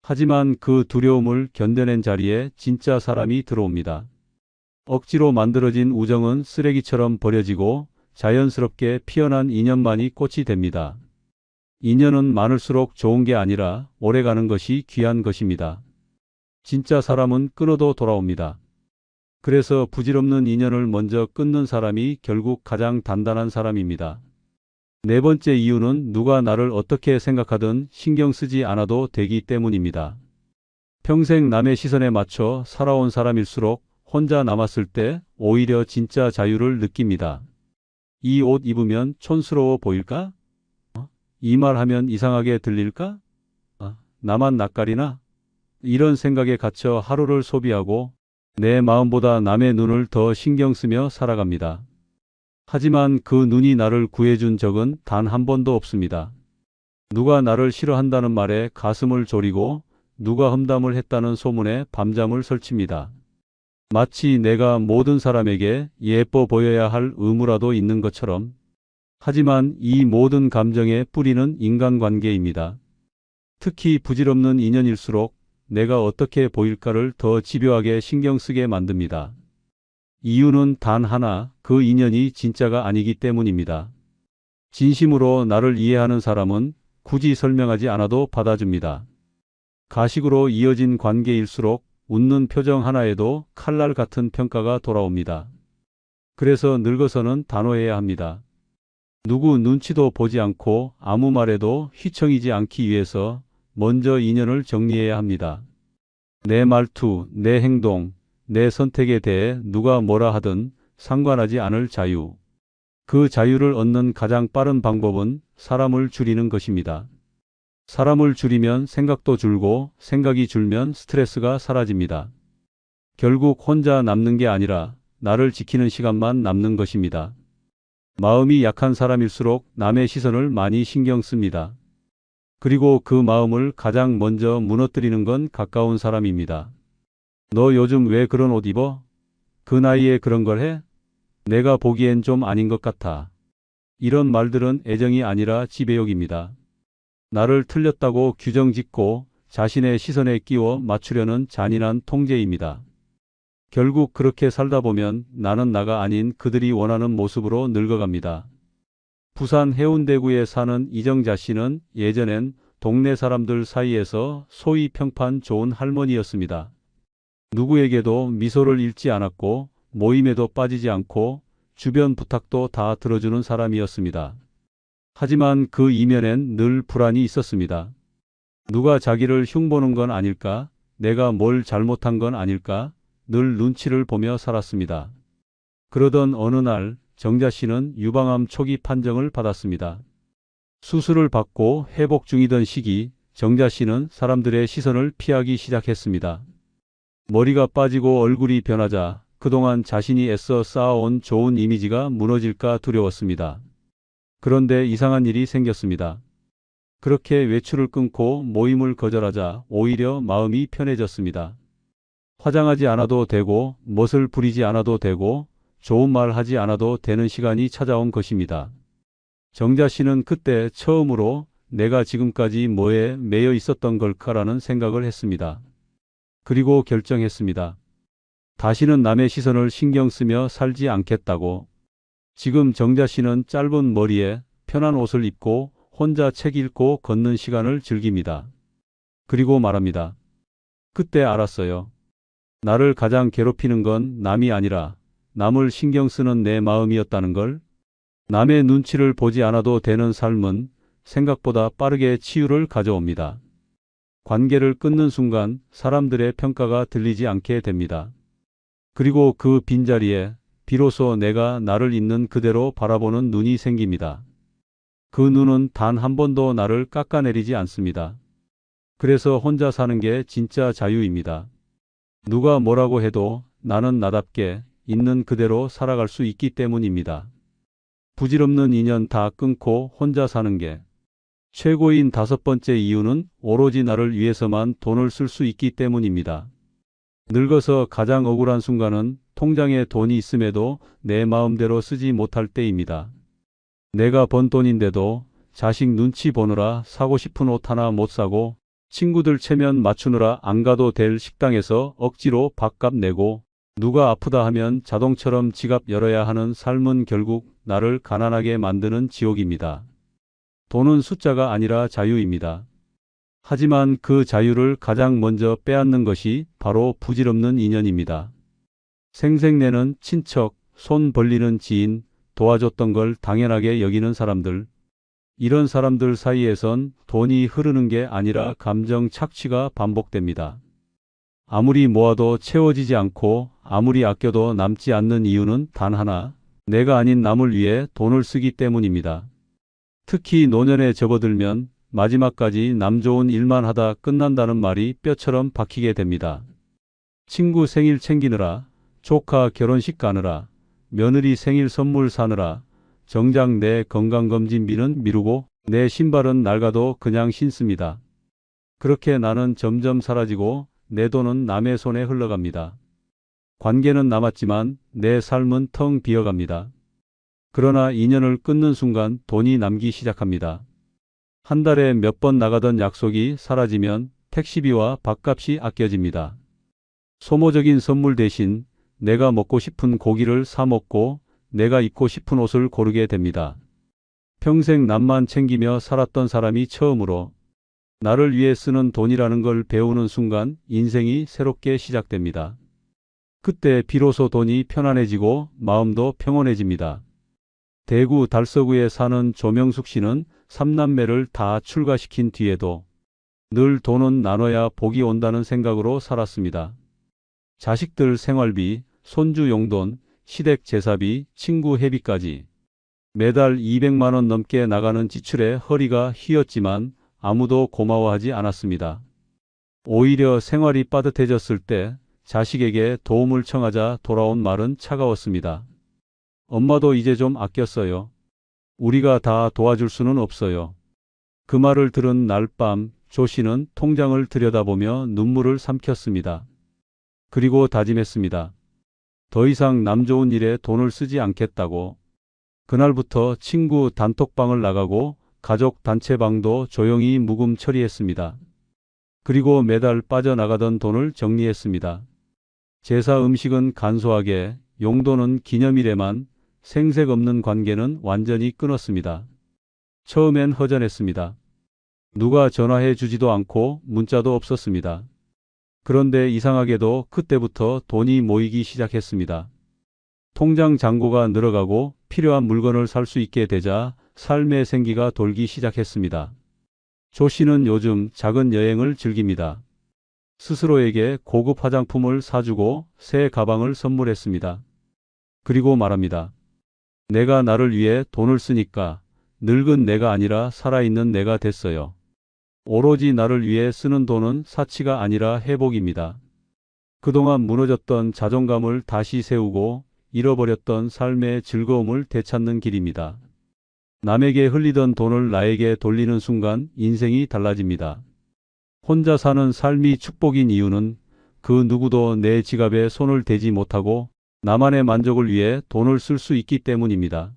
하지만 그 두려움을 견뎌낸 자리에 진짜 사람이 들어옵니다. 억지로 만들어진 우정은 쓰레기처럼 버려지고 자연스럽게 피어난 인연만이 꽃이 됩니다. 인연은 많을수록 좋은 게 아니라 오래가는 것이 귀한 것입니다. 진짜 사람은 끊어도 돌아옵니다. 그래서 부질없는 인연을 먼저 끊는 사람이 결국 가장 단단한 사람입니다. 네 번째 이유는 누가 나를 어떻게 생각하든 신경 쓰지 않아도 되기 때문입니다. 평생 남의 시선에 맞춰 살아온 사람일수록 혼자 남았을 때 오히려 진짜 자유를 느낍니다. 이 옷 입으면 촌스러워 보일까? 이 말 하면 이상하게 들릴까? 나만 낯가리나? 이런 생각에 갇혀 하루를 소비하고 내 마음보다 남의 눈을 더 신경 쓰며 살아갑니다. 하지만 그 눈이 나를 구해준 적은 단 한 번도 없습니다. 누가 나를 싫어한다는 말에 가슴을 졸이고 누가 험담을 했다는 소문에 밤잠을 설칩니다. 마치 내가 모든 사람에게 예뻐 보여야 할 의무라도 있는 것처럼. 하지만 이 모든 감정의 뿌리는 인간관계입니다. 특히 부질없는 인연일수록 내가 어떻게 보일까를 더 집요하게 신경 쓰게 만듭니다. 이유는 단 하나, 그 인연이 진짜가 아니기 때문입니다. 진심으로 나를 이해하는 사람은 굳이 설명하지 않아도 받아줍니다. 가식으로 이어진 관계일수록 웃는 표정 하나에도 칼날 같은 평가가 돌아옵니다. 그래서 늙어서는 단호해야 합니다. 누구 눈치도 보지 않고 아무 말에도 휘청이지 않기 위해서 먼저 인연을 정리해야 합니다. 내 말투, 내 행동, 내 선택에 대해 누가 뭐라 하든 상관하지 않을 자유. 그 자유를 얻는 가장 빠른 방법은 사람을 줄이는 것입니다. 사람을 줄이면 생각도 줄고 생각이 줄면 스트레스가 사라집니다. 결국 혼자 남는 게 아니라 나를 지키는 시간만 남는 것입니다. 마음이 약한 사람일수록 남의 시선을 많이 신경 씁니다. 그리고 그 마음을 가장 먼저 무너뜨리는 건 가까운 사람입니다. 너 요즘 왜 그런 옷 입어? 그 나이에 그런 걸 해? 내가 보기엔 좀 아닌 것 같아. 이런 말들은 애정이 아니라 지배욕입니다. 나를 틀렸다고 규정 짓고 자신의 시선에 끼워 맞추려는 잔인한 통제입니다. 결국 그렇게 살다 보면 나는 나가 아닌 그들이 원하는 모습으로 늙어갑니다. 부산 해운대구에 사는 이정자 씨는 예전엔 동네 사람들 사이에서 소위 평판 좋은 할머니였습니다. 누구에게도 미소를 잃지 않았고 모임에도 빠지지 않고 주변 부탁도 다 들어주는 사람이었습니다. 하지만 그 이면엔 늘 불안이 있었습니다. 누가 자기를 흉보는 건 아닐까? 내가 뭘 잘못한 건 아닐까? 늘 눈치를 보며 살았습니다. 그러던 어느 날 정자 씨는 유방암 초기 판정을 받았습니다. 수술을 받고 회복 중이던 시기 정자 씨는 사람들의 시선을 피하기 시작했습니다. 머리가 빠지고 얼굴이 변하자 그동안 자신이 애써 쌓아온 좋은 이미지가 무너질까 두려웠습니다. 그런데 이상한 일이 생겼습니다. 그렇게 외출을 끊고 모임을 거절하자 오히려 마음이 편해졌습니다. 화장하지 않아도 되고 멋을 부리지 않아도 되고 좋은 말 하지 않아도 되는 시간이 찾아온 것입니다. 정자 씨는 그때 처음으로 내가 지금까지 뭐에 매여 있었던 걸까라는 생각을 했습니다. 그리고 결정했습니다. 다시는 남의 시선을 신경 쓰며 살지 않겠다고. 지금 정자 씨는 짧은 머리에 편한 옷을 입고 혼자 책 읽고 걷는 시간을 즐깁니다. 그리고 말합니다. 그때 알았어요. 나를 가장 괴롭히는 건 남이 아니라 남을 신경 쓰는 내 마음이었다는 걸. 남의 눈치를 보지 않아도 되는 삶은 생각보다 빠르게 치유를 가져옵니다. 관계를 끊는 순간 사람들의 평가가 들리지 않게 됩니다. 그리고 그 빈자리에 비로소 내가 나를 있는 그대로 바라보는 눈이 생깁니다. 그 눈은 단 한 번도 나를 깎아내리지 않습니다. 그래서 혼자 사는 게 진짜 자유입니다. 누가 뭐라고 해도 나는 나답게 있는 그대로 살아갈 수 있기 때문입니다. 부질없는 인연 다 끊고 혼자 사는 게 최고인 5번째 이유는 오로지 나를 위해서만 돈을 쓸 수 있기 때문입니다. 늙어서 가장 억울한 순간은 통장에 돈이 있음에도 내 마음대로 쓰지 못할 때입니다. 내가 번 돈인데도 자식 눈치 보느라 사고 싶은 옷 하나 못 사고 친구들 체면 맞추느라 안 가도 될 식당에서 억지로 밥값 내고 누가 아프다 하면 자동처럼 지갑 열어야 하는 삶은 결국 나를 가난하게 만드는 지옥입니다. 돈은 숫자가 아니라 자유입니다. 하지만 그 자유를 가장 먼저 빼앗는 것이 바로 부질없는 인연입니다. 생색내는 친척, 손 벌리는 지인, 도와줬던 걸 당연하게 여기는 사람들. 이런 사람들 사이에선 돈이 흐르는 게 아니라 감정 착취가 반복됩니다. 아무리 모아도 채워지지 않고 아무리 아껴도 남지 않는 이유는 단 하나, 내가 아닌 남을 위해 돈을 쓰기 때문입니다. 특히 노년에 접어들면 마지막까지 남 좋은 일만 하다 끝난다는 말이 뼈처럼 박히게 됩니다. 친구 생일 챙기느라, 조카 결혼식 가느라, 며느리 생일 선물 사느라, 정작 내 건강검진비는 미루고 내 신발은 낡아도 그냥 신습니다. 그렇게 나는 점점 사라지고 내 돈은 남의 손에 흘러갑니다. 관계는 남았지만 내 삶은 텅 비어갑니다. 그러나 인연을 끊는 순간 돈이 남기 시작합니다. 한 달에 몇 번 나가던 약속이 사라지면 택시비와 밥값이 아껴집니다. 소모적인 선물 대신 내가 먹고 싶은 고기를 사 먹고 내가 입고 싶은 옷을 고르게 됩니다. 평생 남만 챙기며 살았던 사람이 처음으로 나를 위해 쓰는 돈이라는 걸 배우는 순간 인생이 새롭게 시작됩니다. 그때 비로소 돈이 편안해지고 마음도 평온해집니다. 대구 달서구에 사는 조명숙 씨는 3남매를 다 출가시킨 뒤에도 늘 돈은 나눠야 복이 온다는 생각으로 살았습니다. 자식들 생활비, 손주 용돈, 시댁 제사비, 친구 회비까지 매달 200만 원 넘게 나가는 지출에 허리가 휘었지만 아무도 고마워하지 않았습니다. 오히려 생활이 빠듯해졌을 때 자식에게 도움을 청하자 돌아온 말은 차가웠습니다. 엄마도 이제 좀 아꼈어요. 우리가 다 도와줄 수는 없어요. 그 말을 들은 날 밤 조 씨는 통장을 들여다보며 눈물을 삼켰습니다. 그리고 다짐했습니다. 더 이상 남 좋은 일에 돈을 쓰지 않겠다고. 그날부터 친구 단톡방을 나가고 가족 단체방도 조용히 묵음 처리했습니다. 그리고 매달 빠져나가던 돈을 정리했습니다. 제사 음식은 간소하게, 용돈은 기념일에만, 생색 없는 관계는 완전히 끊었습니다. 처음엔 허전했습니다. 누가 전화해 주지도 않고 문자도 없었습니다. 그런데 이상하게도 그때부터 돈이 모이기 시작했습니다. 통장 잔고가 늘어가고 필요한 물건을 살 수 있게 되자 삶의 생기가 돌기 시작했습니다. 조 씨는 요즘 작은 여행을 즐깁니다. 스스로에게 고급 화장품을 사주고 새 가방을 선물했습니다. 그리고 말합니다. 내가 나를 위해 돈을 쓰니까 늙은 내가 아니라 살아있는 내가 됐어요. 오로지 나를 위해 쓰는 돈은 사치가 아니라 회복입니다. 그동안 무너졌던 자존감을 다시 세우고 잃어버렸던 삶의 즐거움을 되찾는 길입니다. 남에게 흘리던 돈을 나에게 돌리는 순간 인생이 달라집니다. 혼자 사는 삶이 축복인 이유는 그 누구도 내 지갑에 손을 대지 못하고 나만의 만족을 위해 돈을 쓸 수 있기 때문입니다.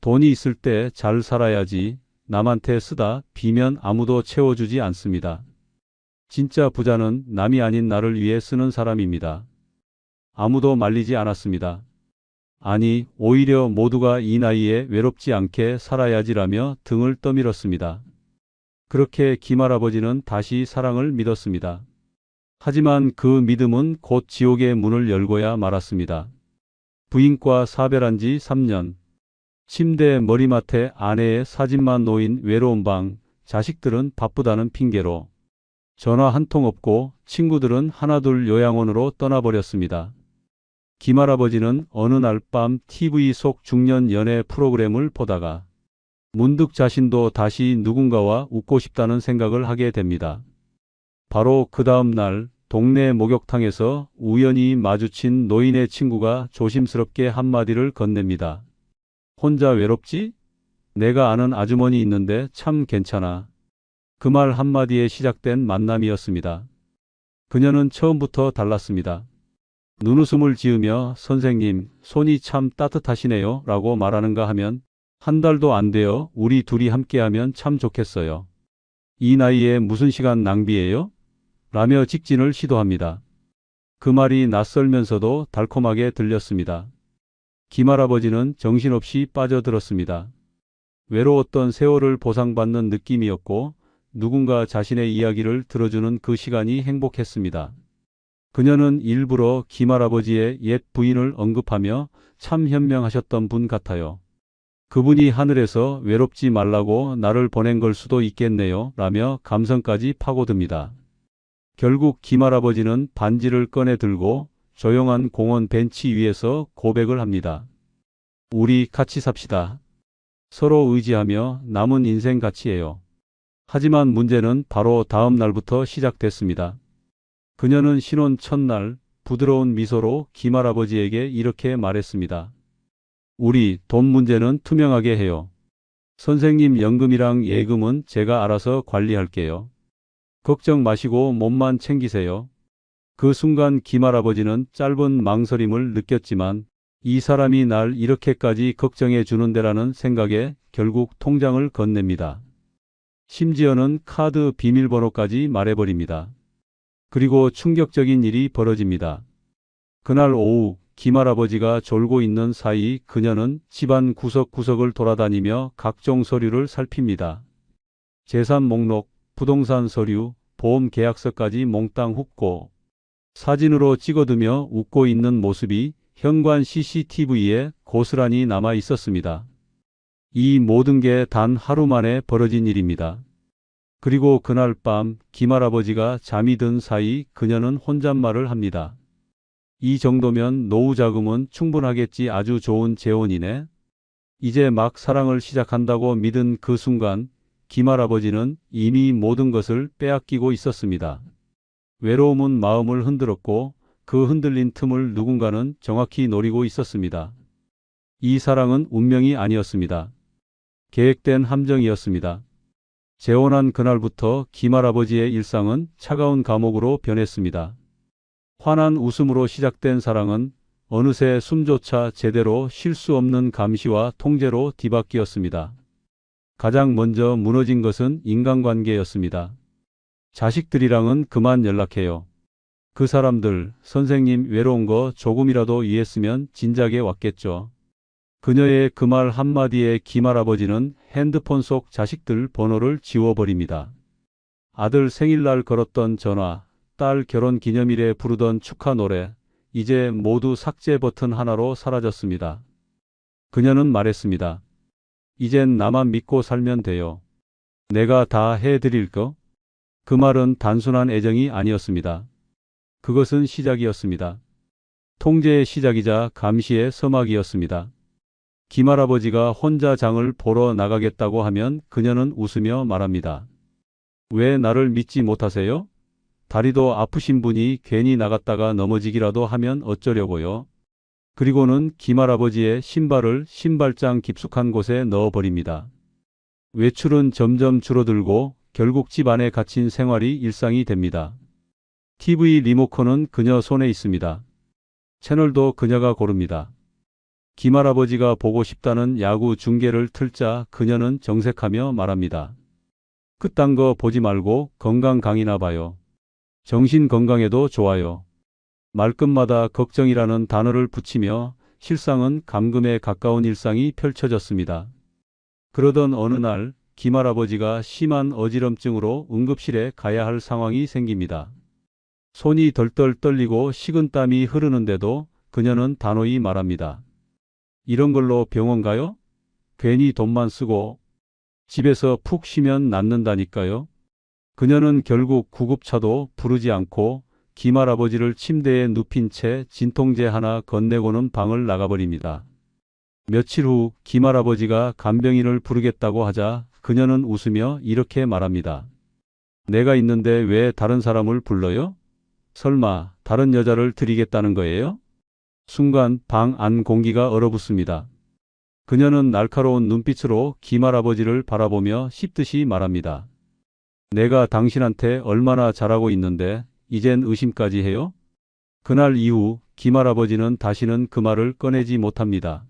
돈이 있을 때 잘 살아야지 남한테 쓰다 비면 아무도 채워주지 않습니다. 진짜 부자는 남이 아닌 나를 위해 쓰는 사람입니다. 아무도 말리지 않았습니다. 아니, 오히려 모두가 이 나이에 외롭지 않게 살아야지라며 등을 떠밀었습니다. 그렇게 김할아버지는 다시 사랑을 믿었습니다. 하지만 그 믿음은 곧 지옥의 문을 열고야 말았습니다. 부인과 사별한 지 3년. 침대 머리맡에 아내의 사진만 놓인 외로운 방, 자식들은 바쁘다는 핑계로 전화 한 통 없고 친구들은 하나둘 요양원으로 떠나버렸습니다. 김할아버지는 어느 날 밤 TV 속 중년 연애 프로그램을 보다가 문득 자신도 다시 누군가와 웃고 싶다는 생각을 하게 됩니다. 바로 그 다음 날 동네 목욕탕에서 우연히 마주친 노인의 친구가 조심스럽게 한마디를 건넵니다. 혼자 외롭지? 내가 아는 아주머니 있는데 참 괜찮아. 그 말 한마디에 시작된 만남이었습니다. 그녀는 처음부터 달랐습니다. 눈웃음을 지으며 선생님, 손이 참 따뜻하시네요 라고 말하는가 하면 한 달도 안 돼요. 우리 둘이 함께하면 참 좋겠어요. 이 나이에 무슨 시간 낭비예요? 라며 직진을 시도합니다. 그 말이 낯설면서도 달콤하게 들렸습니다. 김할아버지는 정신없이 빠져들었습니다. 외로웠던 세월을 보상받는 느낌이었고 누군가 자신의 이야기를 들어주는 그 시간이 행복했습니다. 그녀는 일부러 김할아버지의 옛 부인을 언급하며 참 현명하셨던 분 같아요. 그분이 하늘에서 외롭지 말라고 나를 보낸 걸 수도 있겠네요 라며 감성까지 파고듭니다. 결국 김할아버지는 반지를 꺼내 들고 조용한 공원 벤치 위에서 고백을 합니다. 우리 같이 삽시다. 서로 의지하며 남은 인생 같이 해요. 하지만 문제는 바로 다음 날부터 시작됐습니다. 그녀는 신혼 첫날 부드러운 미소로 김할아버지에게 이렇게 말했습니다. 우리 돈 문제는 투명하게 해요. 선생님 연금이랑 예금은 제가 알아서 관리할게요. 걱정 마시고 몸만 챙기세요. 그 순간 김할아버지는 짧은 망설임을 느꼈지만 이 사람이 날 이렇게까지 걱정해 주는데라는 생각에 결국 통장을 건넵니다. 심지어는 카드 비밀번호까지 말해버립니다. 그리고 충격적인 일이 벌어집니다. 그날 오후 김할아버지가 졸고 있는 사이 그녀는 집안 구석구석을 돌아다니며 각종 서류를 살핍니다. 재산 목록, 부동산 서류, 보험 계약서까지 몽땅 훑고 사진으로 찍어두며 웃고 있는 모습이 현관 CCTV에 고스란히 남아 있었습니다. 이 모든 게 단 하루 만에 벌어진 일입니다. 그리고 그날 밤 김할아버지가 잠이 든 사이 그녀는 혼잣말을 합니다. 이 정도면 노후 자금은 충분하겠지. 아주 좋은 재혼이네. 이제 막 사랑을 시작한다고 믿은 그 순간 김할아버지는 이미 모든 것을 빼앗기고 있었습니다. 외로움은 마음을 흔들었고 그 흔들린 틈을 누군가는 정확히 노리고 있었습니다. 이 사랑은 운명이 아니었습니다. 계획된 함정이었습니다. 재혼한 그날부터 김할아버지의 일상은 차가운 감옥으로 변했습니다. 환한 웃음으로 시작된 사랑은 어느새 숨조차 제대로 쉴 수 없는 감시와 통제로 뒤바뀌었습니다. 가장 먼저 무너진 것은 인간관계였습니다. 자식들이랑은 그만 연락해요. 그 사람들, 선생님 외로운 거 조금이라도 이해했으면 진작에 왔겠죠. 그녀의 그 말 한마디에 김할아버지는 핸드폰 속 자식들 번호를 지워버립니다. 아들 생일날 걸었던 전화, 딸 결혼 기념일에 부르던 축하 노래, 이제 모두 삭제 버튼 하나로 사라졌습니다. 그녀는 말했습니다. 이젠 나만 믿고 살면 돼요. 내가 다 해드릴 거? 그 말은 단순한 애정이 아니었습니다. 그것은 시작이었습니다. 통제의 시작이자 감시의 서막이었습니다. 김할아버지가 혼자 장을 보러 나가겠다고 하면 그녀는 웃으며 말합니다. 왜 나를 믿지 못하세요? 다리도 아프신 분이 괜히 나갔다가 넘어지기라도 하면 어쩌려고요? 그리고는 김할아버지의 신발을 신발장 깊숙한 곳에 넣어버립니다. 외출은 점점 줄어들고 결국 집 안에 갇힌 생활이 일상이 됩니다. TV 리모컨은 그녀 손에 있습니다. 채널도 그녀가 고릅니다. 김할아버지가 보고 싶다는 야구 중계를 틀자 그녀는 정색하며 말합니다. 그딴 거 보지 말고 건강 강의나 봐요. 정신 건강에도 좋아요. 말끝마다 걱정이라는 단어를 붙이며 실상은 감금에 가까운 일상이 펼쳐졌습니다. 그러던 어느 날 김할아버지가 심한 어지럼증으로 응급실에 가야 할 상황이 생깁니다. 손이 덜덜 떨리고 식은땀이 흐르는데도 그녀는 단호히 말합니다. 이런 걸로 병원 가요? 괜히 돈만 쓰고 집에서 푹 쉬면 낫는다니까요. 그녀는 결국 구급차도 부르지 않고 김할아버지를 침대에 눕힌 채 진통제 하나 건네고는 방을 나가버립니다. 며칠 후 김할아버지가 간병인을 부르겠다고 하자 그녀는 웃으며 이렇게 말합니다. 내가 있는데 왜 다른 사람을 불러요? 설마 다른 여자를 드리겠다는 거예요? 순간 방 안 공기가 얼어붙습니다. 그녀는 날카로운 눈빛으로 김할아버지를 바라보며 씹듯이 말합니다. 내가 당신한테 얼마나 잘하고 있는데 이젠 의심까지 해요? 그날 이후 김할아버지는 다시는 그 말을 꺼내지 못합니다.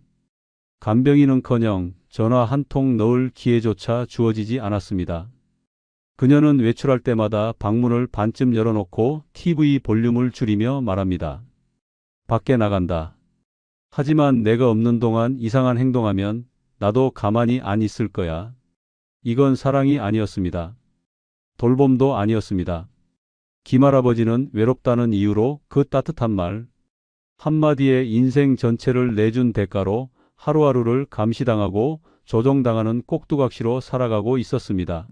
간병인은커녕 전화 한 통 넣을 기회조차 주어지지 않았습니다. 그녀는 외출할 때마다 방문을 반쯤 열어놓고 TV 볼륨을 줄이며 말합니다. 밖에 나간다. 하지만 내가 없는 동안 이상한 행동하면 나도 가만히 안 있을 거야. 이건 사랑이 아니었습니다. 돌봄도 아니었습니다. 김할아버지는 외롭다는 이유로 그 따뜻한 말 한마디에 인생 전체를 내준 대가로 하루하루를 감시당하고 조종당하는 꼭두각시로 살아가고 있었습니다.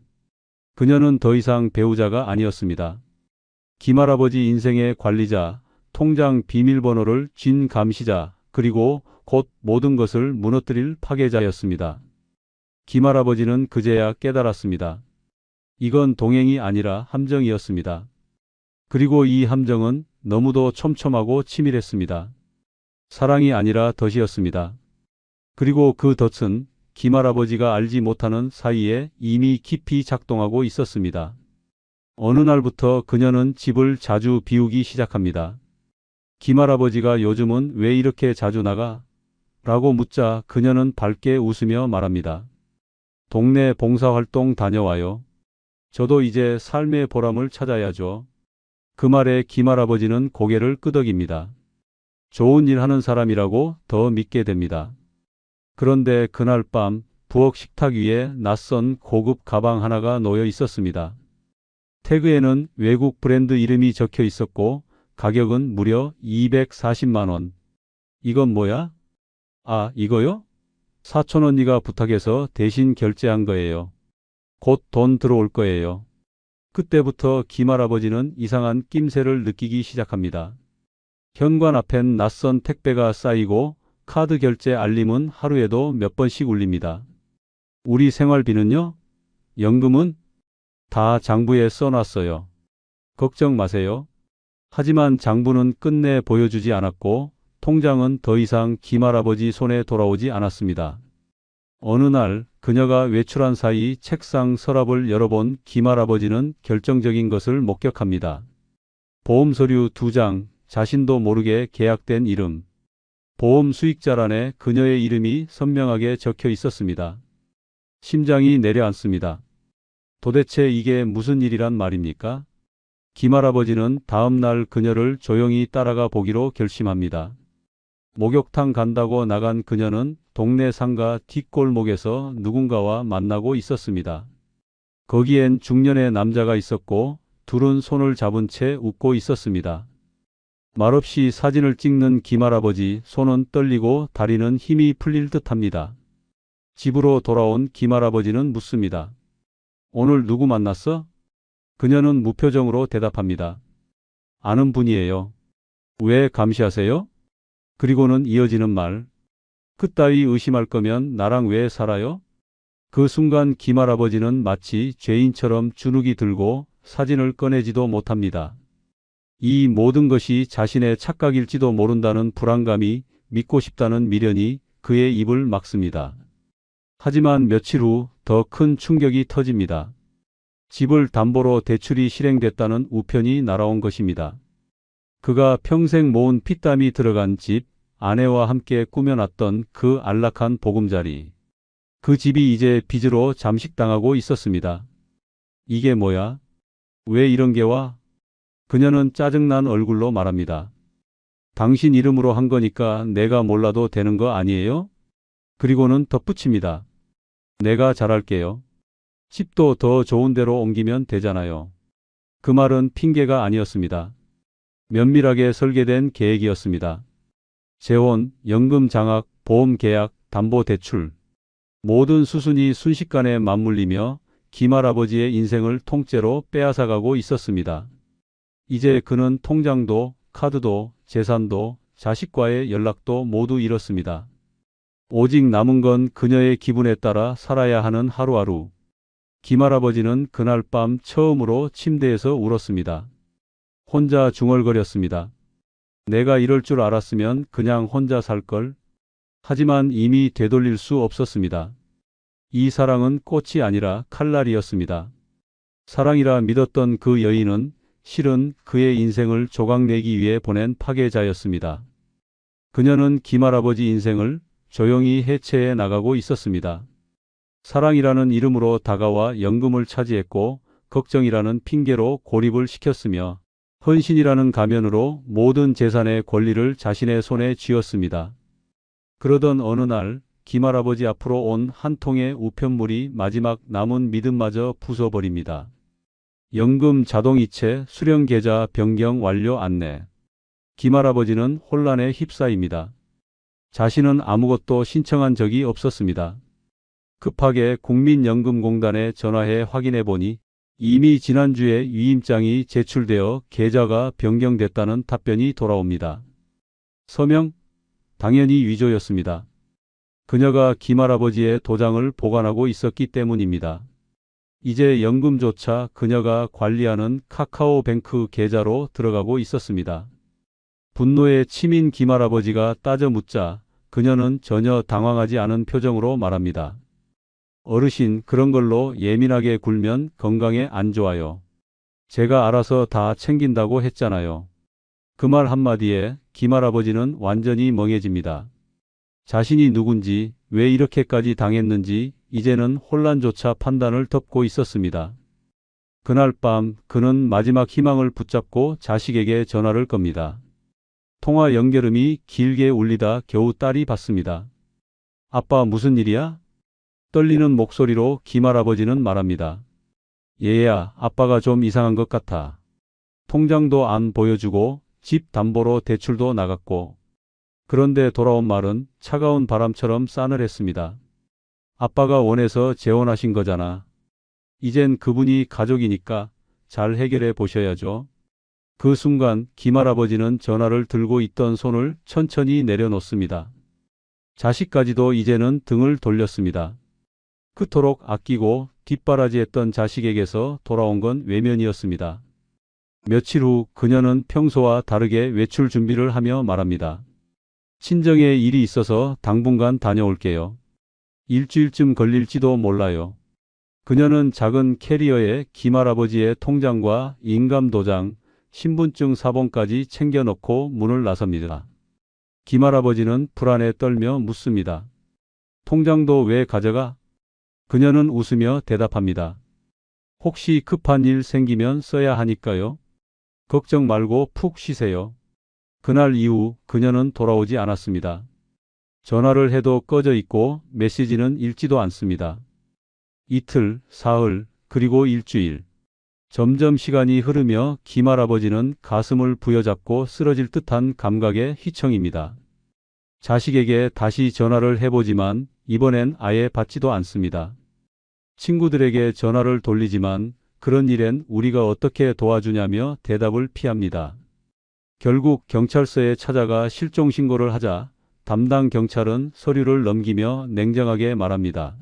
그녀는 더 이상 배우자가 아니었습니다. 김할아버지 인생의 관리자, 통장 비밀번호를 쥔 감시자, 그리고 곧 모든 것을 무너뜨릴 파괴자였습니다. 김할아버지는 그제야 깨달았습니다. 이건 동행이 아니라 함정이었습니다. 그리고 이 함정은 너무도 촘촘하고 치밀했습니다. 사랑이 아니라 덫이었습니다. 그리고 그 덫은 김할아버지가 알지 못하는 사이에 이미 깊이 작동하고 있었습니다. 어느 날부터 그녀는 집을 자주 비우기 시작합니다. 김할아버지가 요즘은 왜 이렇게 자주 나가? 라고 묻자 그녀는 밝게 웃으며 말합니다. 동네 봉사활동 다녀와요. 저도 이제 삶의 보람을 찾아야죠. 그 말에 김할아버지는 고개를 끄덕입니다. 좋은 일 하는 사람이라고 더 믿게 됩니다. 그런데 그날 밤 부엌 식탁 위에 낯선 고급 가방 하나가 놓여 있었습니다. 태그에는 외국 브랜드 이름이 적혀 있었고 가격은 무려 240만 원. 이건 뭐야? 아, 이거요? 사촌 언니가 부탁해서 대신 결제한 거예요. 곧 돈 들어올 거예요. 그때부터 김할아버지는 이상한 낌새를 느끼기 시작합니다. 현관 앞엔 낯선 택배가 쌓이고 카드 결제 알림은 하루에도 몇 번씩 울립니다. 우리 생활비는요? 연금은? 다 장부에 써놨어요. 걱정 마세요. 하지만 장부는 끝내 보여주지 않았고 통장은 더 이상 김할아버지 손에 돌아오지 않았습니다. 어느 날 그녀가 외출한 사이 책상 서랍을 열어본 김할아버지는 결정적인 것을 목격합니다. 보험 서류 2장, 자신도 모르게 계약된 이름. 보험 수익자란에 그녀의 이름이 선명하게 적혀 있었습니다. 심장이 내려앉습니다. 도대체 이게 무슨 일이란 말입니까? 김할아버지는 다음 날 그녀를 조용히 따라가 보기로 결심합니다. 목욕탕 간다고 나간 그녀는 동네 상가 뒷골목에서 누군가와 만나고 있었습니다. 거기엔 중년의 남자가 있었고 둘은 손을 잡은 채 웃고 있었습니다. 말없이 사진을 찍는 김할아버지, 손은 떨리고 다리는 힘이 풀릴 듯합니다. 집으로 돌아온 김할아버지는 묻습니다. 오늘 누구 만났어? 그녀는 무표정으로 대답합니다. 아는 분이에요. 왜 감시하세요? 그리고는 이어지는 말. 그따위 의심할 거면 나랑 왜 살아요? 그 순간 김할아버지는 마치 죄인처럼 주눅이 들고 사진을 꺼내지도 못합니다. 이 모든 것이 자신의 착각일지도 모른다는 불안감이, 믿고 싶다는 미련이 그의 입을 막습니다. 하지만 며칠 후 더 큰 충격이 터집니다. 집을 담보로 대출이 실행됐다는 우편이 날아온 것입니다. 그가 평생 모은 피땀이 들어간 집, 아내와 함께 꾸며놨던 그 안락한 보금자리. 그 집이 이제 빚으로 잠식당하고 있었습니다. 이게 뭐야? 왜 이런 게 와? 그녀는 짜증난 얼굴로 말합니다. 당신 이름으로 한 거니까 내가 몰라도 되는 거 아니에요? 그리고는 덧붙입니다. 내가 잘할게요. 집도 더 좋은 데로 옮기면 되잖아요. 그 말은 핑계가 아니었습니다. 면밀하게 설계된 계획이었습니다. 재혼, 연금 장악, 보험 계약, 담보 대출. 모든 수순이 순식간에 맞물리며 김할아버지의 인생을 통째로 빼앗아가고 있었습니다. 이제 그는 통장도, 카드도, 재산도, 자식과의 연락도 모두 잃었습니다. 오직 남은 건 그녀의 기분에 따라 살아야 하는 하루하루. 김할아버지는 그날 밤 처음으로 침대에서 울었습니다. 혼자 중얼거렸습니다. 내가 이럴 줄 알았으면 그냥 혼자 살걸. 하지만 이미 되돌릴 수 없었습니다. 이 사랑은 꽃이 아니라 칼날이었습니다. 사랑이라 믿었던 그 여인은 실은 그의 인생을 조각내기 위해 보낸 파괴자였습니다. 그녀는 김할아버지 인생을 조용히 해체해 나가고 있었습니다. 사랑이라는 이름으로 다가와 연금을 차지했고, 걱정이라는 핑계로 고립을 시켰으며, 헌신이라는 가면으로 모든 재산의 권리를 자신의 손에 쥐었습니다. 그러던 어느 날 김할아버지 앞으로 온 한 통의 우편물이 마지막 남은 믿음마저 부숴버립니다. 연금 자동이체 수령 계좌 변경 완료 안내. 김할아버지는 혼란에 휩싸입니다. 자신은 아무것도 신청한 적이 없었습니다. 급하게 국민연금공단에 전화해 확인해 보니 이미 지난주에 위임장이 제출되어 계좌가 변경됐다는 답변이 돌아옵니다. 서명? 당연히 위조였습니다. 그녀가 김할아버지의 도장을 보관하고 있었기 때문입니다. 이제 연금조차 그녀가 관리하는 카카오뱅크 계좌로 들어가고 있었습니다. 분노에 치민 김할아버지가 따져 묻자 그녀는 전혀 당황하지 않은 표정으로 말합니다. 어르신, 그런 걸로 예민하게 굴면 건강에 안 좋아요. 제가 알아서 다 챙긴다고 했잖아요. 그 말 한마디에 김할아버지는 완전히 멍해집니다. 자신이 누군지, 왜 이렇게까지 당했는지 이제는 혼란조차 판단을 덮고 있었습니다. 그날 밤 그는 마지막 희망을 붙잡고 자식에게 전화를 겁니다. 통화 연결음이 길게 울리다 겨우 딸이 받습니다. 아빠, 무슨 일이야? 떨리는 목소리로 김할아버지는 말합니다. 얘야, 아빠가 좀 이상한 것 같아. 통장도 안 보여주고 집 담보로 대출도 나갔고. 그런데 돌아온 말은 차가운 바람처럼 싸늘했습니다. 아빠가 원해서 재혼하신 거잖아. 이젠 그분이 가족이니까 잘 해결해 보셔야죠. 그 순간 김할아버지는 전화를 들고 있던 손을 천천히 내려놓습니다. 자식까지도 이제는 등을 돌렸습니다. 그토록 아끼고 뒷바라지했던 자식에게서 돌아온 건 외면이었습니다. 며칠 후 그녀는 평소와 다르게 외출 준비를 하며 말합니다. 친정에 일이 있어서 당분간 다녀올게요. 일주일쯤 걸릴지도 몰라요. 그녀는 작은 캐리어에 김할아버지의 통장과 인감도장, 신분증 사본까지 챙겨 넣고 문을 나섭니다. 김할아버지는 불안에 떨며 묻습니다. 통장도 왜 가져가? 그녀는 웃으며 대답합니다. 혹시 급한 일 생기면 써야 하니까요. 걱정 말고 푹 쉬세요. 그날 이후 그녀는 돌아오지 않았습니다. 전화를 해도 꺼져 있고 메시지는 읽지도 않습니다. 이틀, 사흘, 그리고 일주일. 점점 시간이 흐르며 김할아버지는 가슴을 부여잡고 쓰러질 듯한 감각에 휘청입니다. 자식에게 다시 전화를 해보지만 이번엔 아예 받지도 않습니다. 친구들에게 전화를 돌리지만 그런 일엔 우리가 어떻게 도와주냐며 대답을 피합니다. 결국 경찰서에 찾아가 실종 신고를 하자 담당 경찰은 서류를 넘기며 냉정하게 말합니다.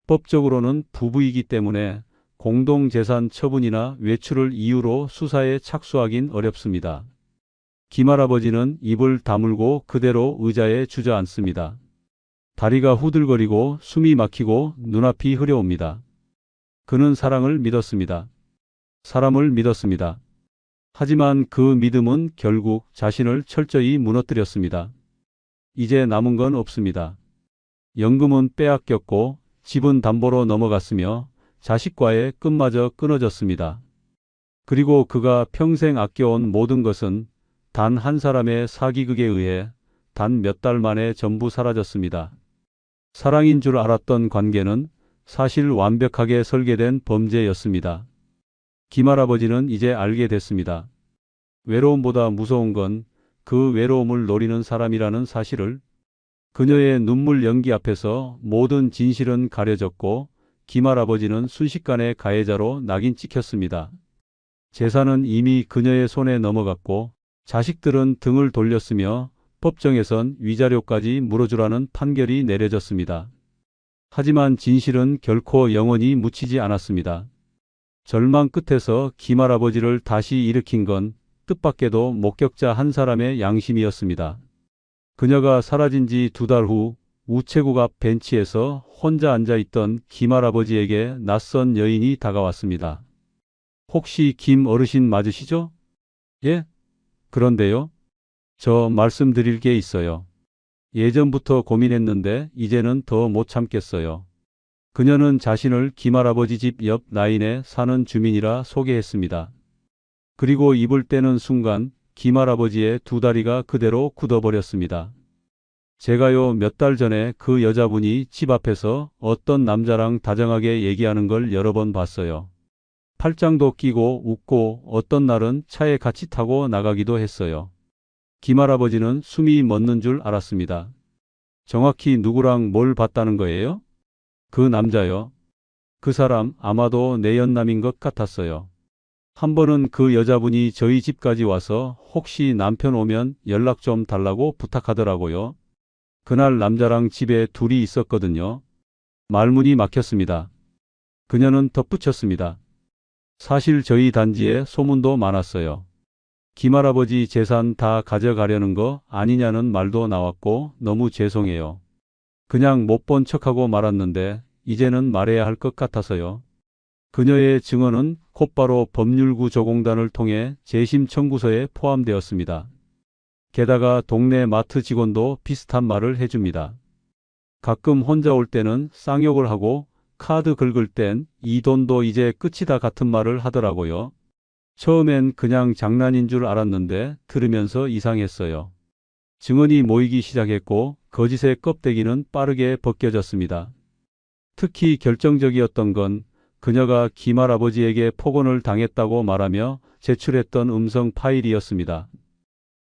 법적으로는 부부이기 때문에 공동재산 처분이나 외출을 이유로 수사에 착수하긴 어렵습니다. 김할아버지는 입을 다물고 그대로 의자에 주저앉습니다. 다리가 후들거리고 숨이 막히고 눈앞이 흐려옵니다. 그는 사랑을 믿었습니다. 사람을 믿었습니다. 하지만 그 믿음은 결국 자신을 철저히 무너뜨렸습니다. 이제 남은 건 없습니다. 연금은 빼앗겼고 집은 담보로 넘어갔으며 자식과의 끝마저 끊어졌습니다. 그리고 그가 평생 아껴온 모든 것은 단 한 사람의 사기극에 의해 단 몇 달 만에 전부 사라졌습니다. 사랑인 줄 알았던 관계는 사실 완벽하게 설계된 범죄였습니다. 김할아버지는 이제 알게 됐습니다. 외로움보다 무서운 건 그 외로움을 노리는 사람이라는 사실을. 그녀의 눈물 연기 앞에서 모든 진실은 가려졌고 김할아버지는 순식간에 가해자로 낙인 찍혔습니다. 재산은 이미 그녀의 손에 넘어갔고 자식들은 등을 돌렸으며 법정에선 위자료까지 물어주라는 판결이 내려졌습니다. 하지만 진실은 결코 영원히 묻히지 않았습니다. 절망 끝에서 김할아버지를 다시 일으킨 건 뜻밖에도 목격자 한 사람의 양심이었습니다. 그녀가 사라진 지 2달 후 우체국 앞 벤치에서 혼자 앉아있던 김할아버지에게 낯선 여인이 다가왔습니다. 혹시 김 어르신 맞으시죠? 예? 그런데요. 저 말씀드릴 게 있어요. 예전부터 고민했는데 이제는 더 못 참겠어요. 그녀는 자신을 김할아버지 집 옆 라인에 사는 주민이라 소개했습니다. 그리고 입을 떼는 순간 김할아버지의 2다리가 그대로 굳어버렸습니다. 제가요, 몇 달 전에 그 여자분이 집 앞에서 어떤 남자랑 다정하게 얘기하는 걸 여러 번 봤어요. 팔짱도 끼고 웃고 어떤 날은 차에 같이 타고 나가기도 했어요. 김할아버지는 숨이 멎는 줄 알았습니다. 정확히 누구랑 뭘 봤다는 거예요? 그 남자요. 그 사람 아마도 내 연남인 것 같았어요. 한 번은 그 여자분이 저희 집까지 와서 혹시 남편 오면 연락 좀 달라고 부탁하더라고요. 그날 남자랑 집에 둘이 있었거든요. 말문이 막혔습니다. 그녀는 덧붙였습니다. 사실 저희 단지에 소문도 많았어요. 김할아버지 재산 다 가져가려는 거 아니냐는 말도 나왔고 너무 죄송해요. 그냥 못 본 척하고 말았는데 이제는 말해야 할 것 같아서요. 그녀의 증언은 곧바로 법률구조공단을 통해 재심 청구서에 포함되었습니다. 게다가 동네 마트 직원도 비슷한 말을 해줍니다. 가끔 혼자 올 때는 쌍욕을 하고 카드 긁을 땐 이 돈도 이제 끝이다 같은 말을 하더라고요. 처음엔 그냥 장난인 줄 알았는데 들으면서 이상했어요. 증언이 모이기 시작했고 거짓의 껍데기는 빠르게 벗겨졌습니다. 특히 결정적이었던 건 그녀가 김할아버지에게 폭언을 당했다고 말하며 제출했던 음성 파일이었습니다.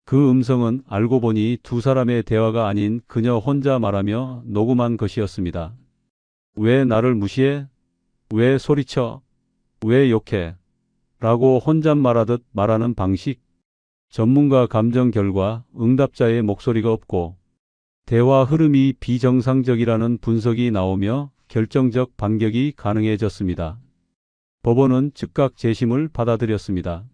그 음성은 알고 보니 두 사람의 대화가 아닌 그녀 혼자 말하며 녹음한 것이었습니다. 왜 나를 무시해? 왜 소리쳐? 왜 욕해? 라고 혼잣말하듯 말하는 방식. 전문가 감정 결과 응답자의 목소리가 없고 대화 흐름이 비정상적이라는 분석이 나오며 결정적 반격이 가능해졌습니다. 법원은 즉각 재심을 받아들였습니다.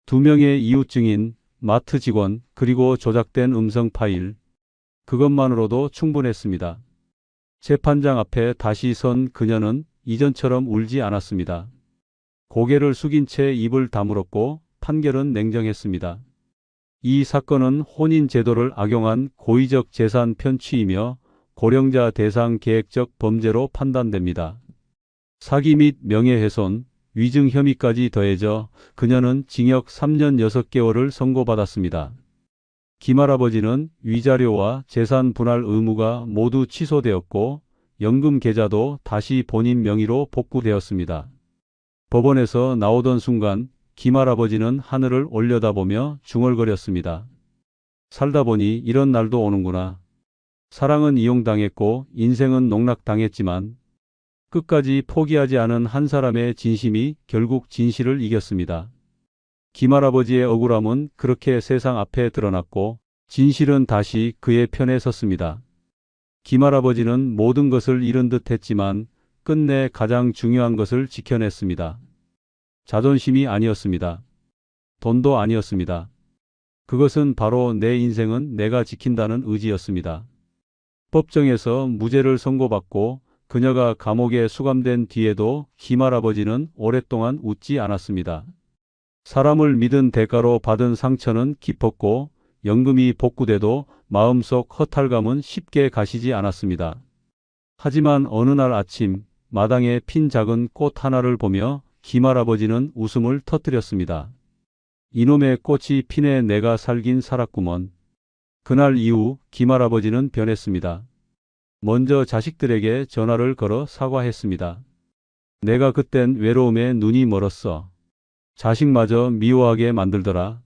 2명의 이웃 증인, 마트 직원, 그리고 조작된 음성 파일. 그것만으로도 충분했습니다. 재판장 앞에 다시 선 그녀는 이전처럼 울지 않았습니다. 고개를 숙인 채 입을 다물었고 판결은 냉정했습니다. 이 사건은 혼인 제도를 악용한 고의적 재산 편취이며 고령자 대상 계획적 범죄로 판단됩니다. 사기 및 명예훼손, 위증 혐의까지 더해져 그녀는 징역 3년 6개월을 선고받았습니다. 김할아버지는 위자료와 재산 분할 의무가 모두 취소되었고 연금 계좌도 다시 본인 명의로 복구되었습니다. 법원에서 나오던 순간 김할아버지는 하늘을 올려다보며 중얼거렸습니다. 살다 보니 이런 날도 오는구나. 사랑은 이용당했고 인생은 농락당했지만 끝까지 포기하지 않은 한 사람의 진심이 결국 진실을 이겼습니다. 김할아버지의 억울함은 그렇게 세상 앞에 드러났고 진실은 다시 그의 편에 섰습니다. 김할아버지는 모든 것을 잃은 듯 했지만 끝내 가장 중요한 것을 지켜냈습니다. 자존심이 아니었습니다. 돈도 아니었습니다. 그것은 바로 내 인생은 내가 지킨다는 의지였습니다. 법정에서 무죄를 선고받고 그녀가 감옥에 수감된 뒤에도 김할아버지는 오랫동안 웃지 않았습니다. 사람을 믿은 대가로 받은 상처는 깊었고 연금이 복구돼도 마음속 허탈감은 쉽게 가시지 않았습니다. 하지만 어느 날 아침 마당에 핀 작은 꽃 하나를 보며 김할아버지는 웃음을 터뜨렸습니다. 이놈의 꽃이 피네 내가 살긴 살았구먼. 그날 이후 김할아버지는 변했습니다. 먼저 자식들에게 전화를 걸어 사과했습니다. 내가 그땐 외로움에 눈이 멀었어. 자식마저 미워하게 만들더라.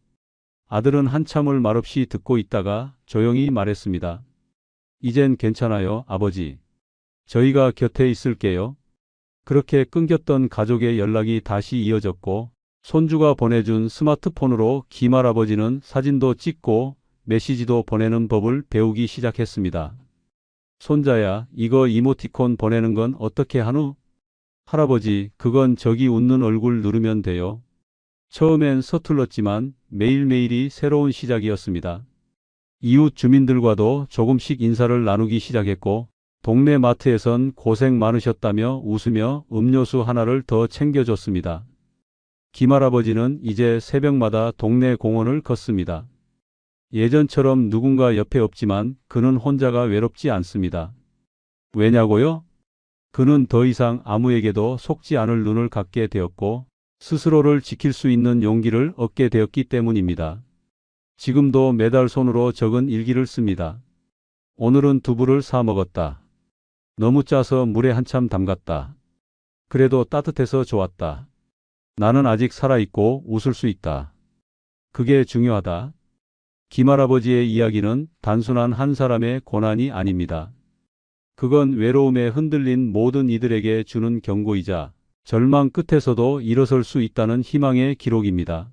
아들은 한참을 말없이 듣고 있다가 조용히 말했습니다. 이젠 괜찮아요, 아버지. 저희가 곁에 있을게요. 그렇게 끊겼던 가족의 연락이 다시 이어졌고 손주가 보내준 스마트폰으로 김할아버지는 사진도 찍고 메시지도 보내는 법을 배우기 시작했습니다. 손자야, 이거 이모티콘 보내는 건 어떻게 하누? 할아버지, 그건 저기 웃는 얼굴 누르면 돼요. 처음엔 서툴렀지만 매일매일이 새로운 시작이었습니다. 이웃 주민들과도 조금씩 인사를 나누기 시작했고 동네 마트에선 고생 많으셨다며 웃으며 음료수 하나를 더 챙겨줬습니다. 김할아버지는 이제 새벽마다 동네 공원을 걷습니다. 예전처럼 누군가 옆에 없지만 그는 혼자가 외롭지 않습니다. 왜냐고요? 그는 더 이상 아무에게도 속지 않을 눈을 갖게 되었고 스스로를 지킬 수 있는 용기를 얻게 되었기 때문입니다. 지금도 매달 손으로 적은 일기를 씁니다. 오늘은 두부를 사 먹었다. 너무 짜서 물에 한참 담갔다. 그래도 따뜻해서 좋았다. 나는 아직 살아있고 웃을 수 있다. 그게 중요하다. 김할아버지의 이야기는 단순한 한 사람의 고난이 아닙니다. 그건 외로움에 흔들린 모든 이들에게 주는 경고이자 절망 끝에서도 일어설 수 있다는 희망의 기록입니다.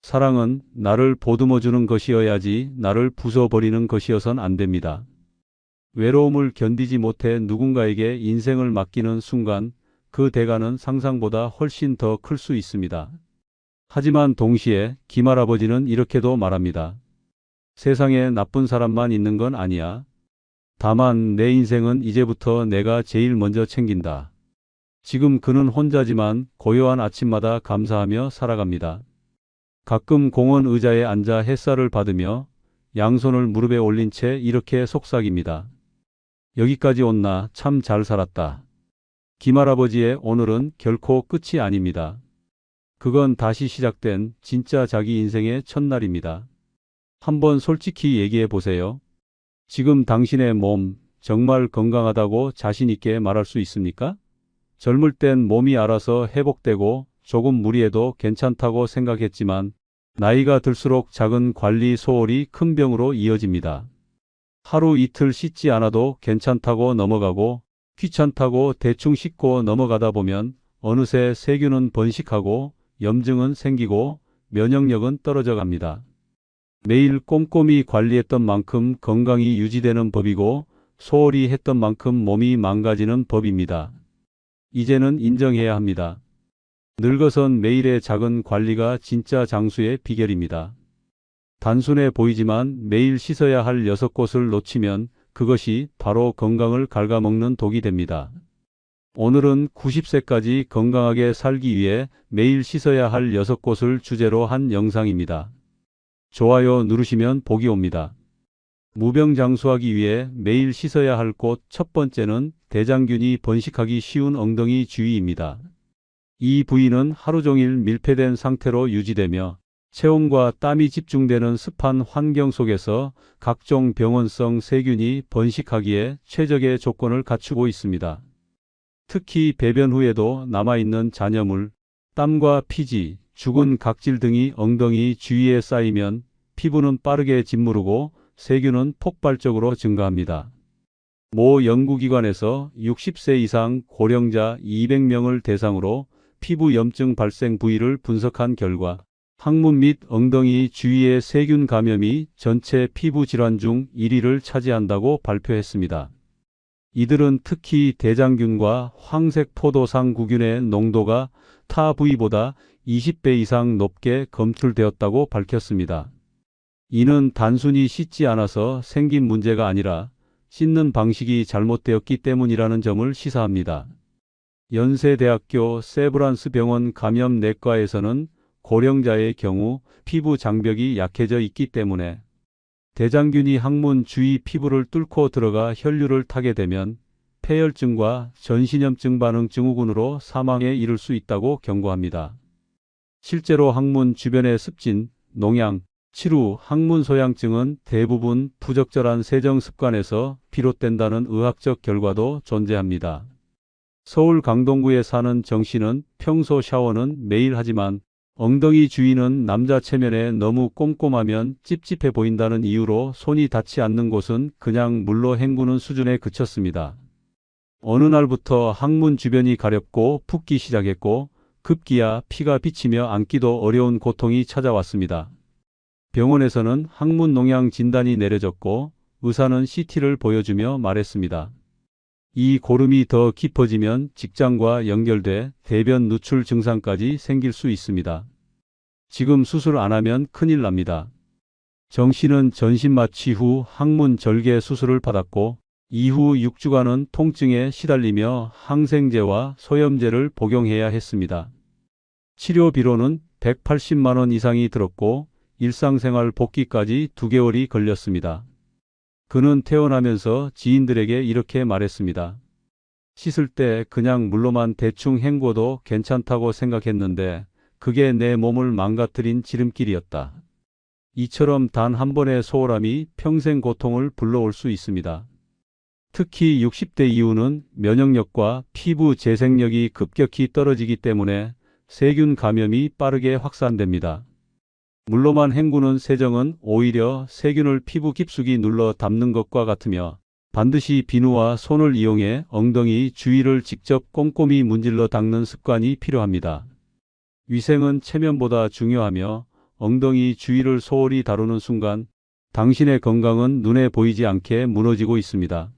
사랑은 나를 보듬어주는 것이어야지 나를 부숴버리는 것이어선 안 됩니다. 외로움을 견디지 못해 누군가에게 인생을 맡기는 순간 그 대가는 상상보다 훨씬 더 클 수 있습니다. 하지만 동시에 김할아버지는 이렇게도 말합니다. 세상에 나쁜 사람만 있는 건 아니야. 다만 내 인생은 이제부터 내가 제일 먼저 챙긴다. 지금 그는 혼자지만 고요한 아침마다 감사하며 살아갑니다. 가끔 공원 의자에 앉아 햇살을 받으며 양손을 무릎에 올린 채 이렇게 속삭입니다. 여기까지 온나 참 잘 살았다. 김할아버지의 오늘은 결코 끝이 아닙니다. 그건 다시 시작된 진짜 자기 인생의 첫날입니다. 한번 솔직히 얘기해 보세요. 지금 당신의 몸 정말 건강하다고 자신 있게 말할 수 있습니까? 젊을 땐 몸이 알아서 회복되고 조금 무리해도 괜찮다고 생각했지만 나이가 들수록 작은 관리 소홀이 큰 병으로 이어집니다. 하루 이틀 씻지 않아도 괜찮다고 넘어가고 귀찮다고 대충 씻고 넘어가다 보면 어느새 세균은 번식하고 염증은 생기고 면역력은 떨어져 갑니다. 매일 꼼꼼히 관리했던 만큼 건강이 유지되는 법이고 소홀히 했던 만큼 몸이 망가지는 법입니다. 이제는 인정해야 합니다. 늙어선 매일의 작은 관리가 진짜 장수의 비결입니다. 단순해 보이지만 매일 씻어야 할 6곳을 놓치면 그것이 바로 건강을 갉아먹는 독이 됩니다. 오늘은 90세까지 건강하게 살기 위해 매일 씻어야 할 6곳을 주제로 한 영상입니다. 좋아요 누르시면 복이 옵니다. 무병장수하기 위해 매일 씻어야 할 곳 첫 번째는 대장균이 번식하기 쉬운 엉덩이 주위입니다. 이 부위는 하루 종일 밀폐된 상태로 유지되며 체온과 땀이 집중되는 습한 환경 속에서 각종 병원성 세균이 번식하기에 최적의 조건을 갖추고 있습니다. 특히 배변 후에도 남아있는 잔여물, 땀과 피지, 죽은 각질 등이 엉덩이 주위에 쌓이면 피부는 빠르게 짓무르고 세균은 폭발적으로 증가합니다. 모 연구기관에서 60세 이상 고령자 200명을 대상으로 피부 염증 발생 부위를 분석한 결과 항문 및 엉덩이 주위의 세균 감염이 전체 피부 질환 중 1위를 차지한다고 발표했습니다. 이들은 특히 대장균과 황색 포도상구균의 농도가 타 부위보다 20배 이상 높게 검출되었다고 밝혔습니다. 이는 단순히 씻지 않아서 생긴 문제가 아니라 씻는 방식이 잘못되었기 때문이라는 점을 시사합니다. 연세대학교 세브란스 병원 감염내과에서는 고령자의 경우 피부 장벽이 약해져 있기 때문에 대장균이 항문 주위 피부를 뚫고 들어가 혈류를 타게 되면 폐혈증과 전신염증 반응 증후군으로 사망에 이를 수 있다고 경고합니다. 실제로 항문 주변의 습진, 농양, 치루, 항문 소양증은 대부분 부적절한 세정 습관에서 비롯된다는 의학적 결과도 존재합니다. 서울 강동구에 사는 정 씨는 평소 샤워는 매일 하지만 엉덩이 주위는 남자 체면에 너무 꼼꼼하면 찝찝해 보인다는 이유로 손이 닿지 않는 곳은 그냥 물로 헹구는 수준에 그쳤습니다. 어느 날부터 항문 주변이 가렵고 붓기 시작했고 급기야 피가 비치며 앉기도 어려운 고통이 찾아왔습니다. 병원에서는 항문 농양 진단이 내려졌고 의사는 CT를 보여주며 말했습니다. 이 고름이 더 깊어지면 직장과 연결돼 대변 누출 증상까지 생길 수 있습니다. 지금 수술 안 하면 큰일 납니다. 정 씨는 전신 마취 후 항문 절개 수술을 받았고 이후 6주간은 통증에 시달리며 항생제와 소염제를 복용해야 했습니다. 치료비로는 180만 원 이상이 들었고 일상생활 복귀까지 2개월이 걸렸습니다. 그는 퇴원하면서 지인들에게 이렇게 말했습니다. 씻을 때 그냥 물로만 대충 헹궈도 괜찮다고 생각했는데 그게 내 몸을 망가뜨린 지름길이었다. 이처럼 단 한 번의 소홀함이 평생 고통을 불러올 수 있습니다. 특히 60대 이후는 면역력과 피부 재생력이 급격히 떨어지기 때문에 세균 감염이 빠르게 확산됩니다. 물로만 헹구는 세정은 오히려 세균을 피부 깊숙이 눌러 담는 것과 같으며 반드시 비누와 손을 이용해 엉덩이 주위를 직접 꼼꼼히 문질러 닦는 습관이 필요합니다. 위생은 체면보다 중요하며 엉덩이 주위를 소홀히 다루는 순간 당신의 건강은 눈에 보이지 않게 무너지고 있습니다.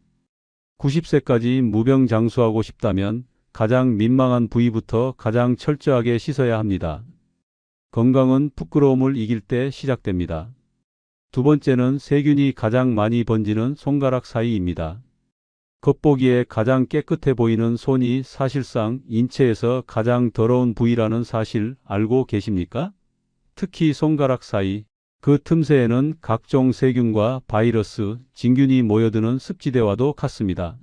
90세까지 무병장수하고 싶다면 가장 민망한 부위부터 가장 철저하게 씻어야 합니다. 건강은 부끄러움을 이길 때 시작됩니다. 두 번째는 세균이 가장 많이 번지는 손가락 사이입니다. 겉보기에 가장 깨끗해 보이는 손이 사실상 인체에서 가장 더러운 부위라는 사실 알고 계십니까? 특히 손가락 사이, 그 틈새에는 각종 세균과 바이러스, 진균이 모여드는 습지대와도 같습니다.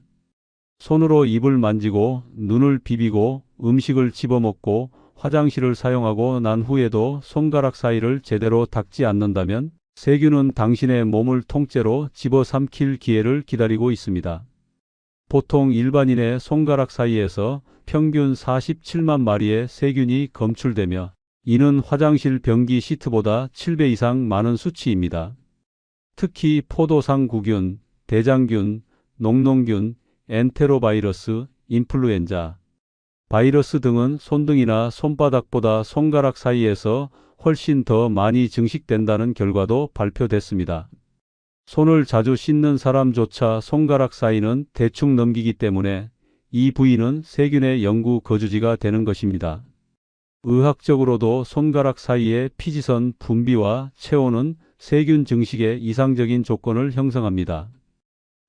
손으로 입을 만지고 눈을 비비고 음식을 집어먹고 화장실을 사용하고 난 후에도 손가락 사이를 제대로 닦지 않는다면 세균은 당신의 몸을 통째로 집어삼킬 기회를 기다리고 있습니다. 보통 일반인의 손가락 사이에서 평균 47만 마리의 세균이 검출되며 이는 화장실 변기 시트보다 7배 이상 많은 수치입니다. 특히 포도상구균, 대장균, 녹농균, 엔테로바이러스, 인플루엔자 바이러스 등은 손등이나 손바닥보다 손가락 사이에서 훨씬 더 많이 증식된다는 결과도 발표됐습니다. 손을 자주 씻는 사람조차 손가락 사이는 대충 넘기기 때문에 이 부위는 세균의 영구 거주지가 되는 것입니다. 의학적으로도 손가락 사이의 피지선 분비와 체온은 세균 증식의 이상적인 조건을 형성합니다.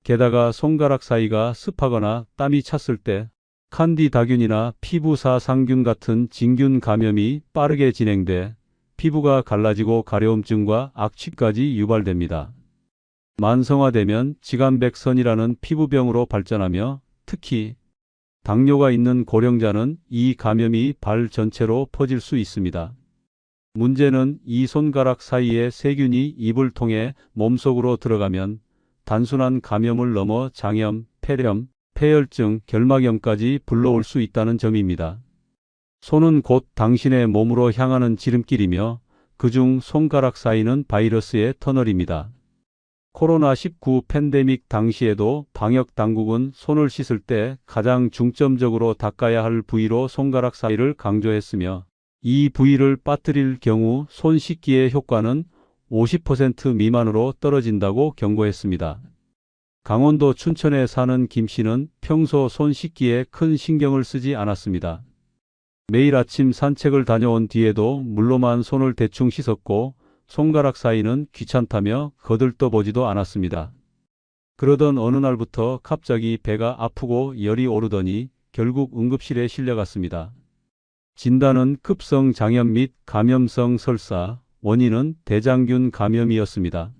게다가 손가락 사이가 습하거나 땀이 찼을 때 칸디다균이나 피부사상균 같은 진균 감염이 빠르게 진행돼 피부가 갈라지고 가려움증과 악취까지 유발됩니다. 만성화되면 지간백선이라는 피부병으로 발전하며 특히 당뇨가 있는 고령자는 이 감염이 발 전체로 퍼질 수 있습니다. 문제는 이 손가락 사이의 세균이 입을 통해 몸속으로 들어가면 단순한 감염을 넘어 장염, 폐렴, 폐혈증, 결막염까지 불러올 수 있다는 점입니다. 손은 곧 당신의 몸으로 향하는 지름길이며 그중 손가락 사이는 바이러스의 터널입니다. 코로나19 팬데믹 당시에도 방역 당국은 손을 씻을 때 가장 중점적으로 닦아야 할 부위로 손가락 사이를 강조했으며 이 부위를 빠뜨릴 경우 손 씻기의 효과는 50% 미만으로 떨어진다고 경고했습니다. 강원도 춘천에 사는 김 씨는 평소 손 씻기에 큰 신경을 쓰지 않았습니다. 매일 아침 산책을 다녀온 뒤에도 물로만 손을 대충 씻었고 손가락 사이는 귀찮다며 거들떠보지도 않았습니다. 그러던 어느 날부터 갑자기 배가 아프고 열이 오르더니 결국 응급실에 실려갔습니다. 진단은 급성 장염 및 감염성 설사, 원인은 대장균 감염이었습니다.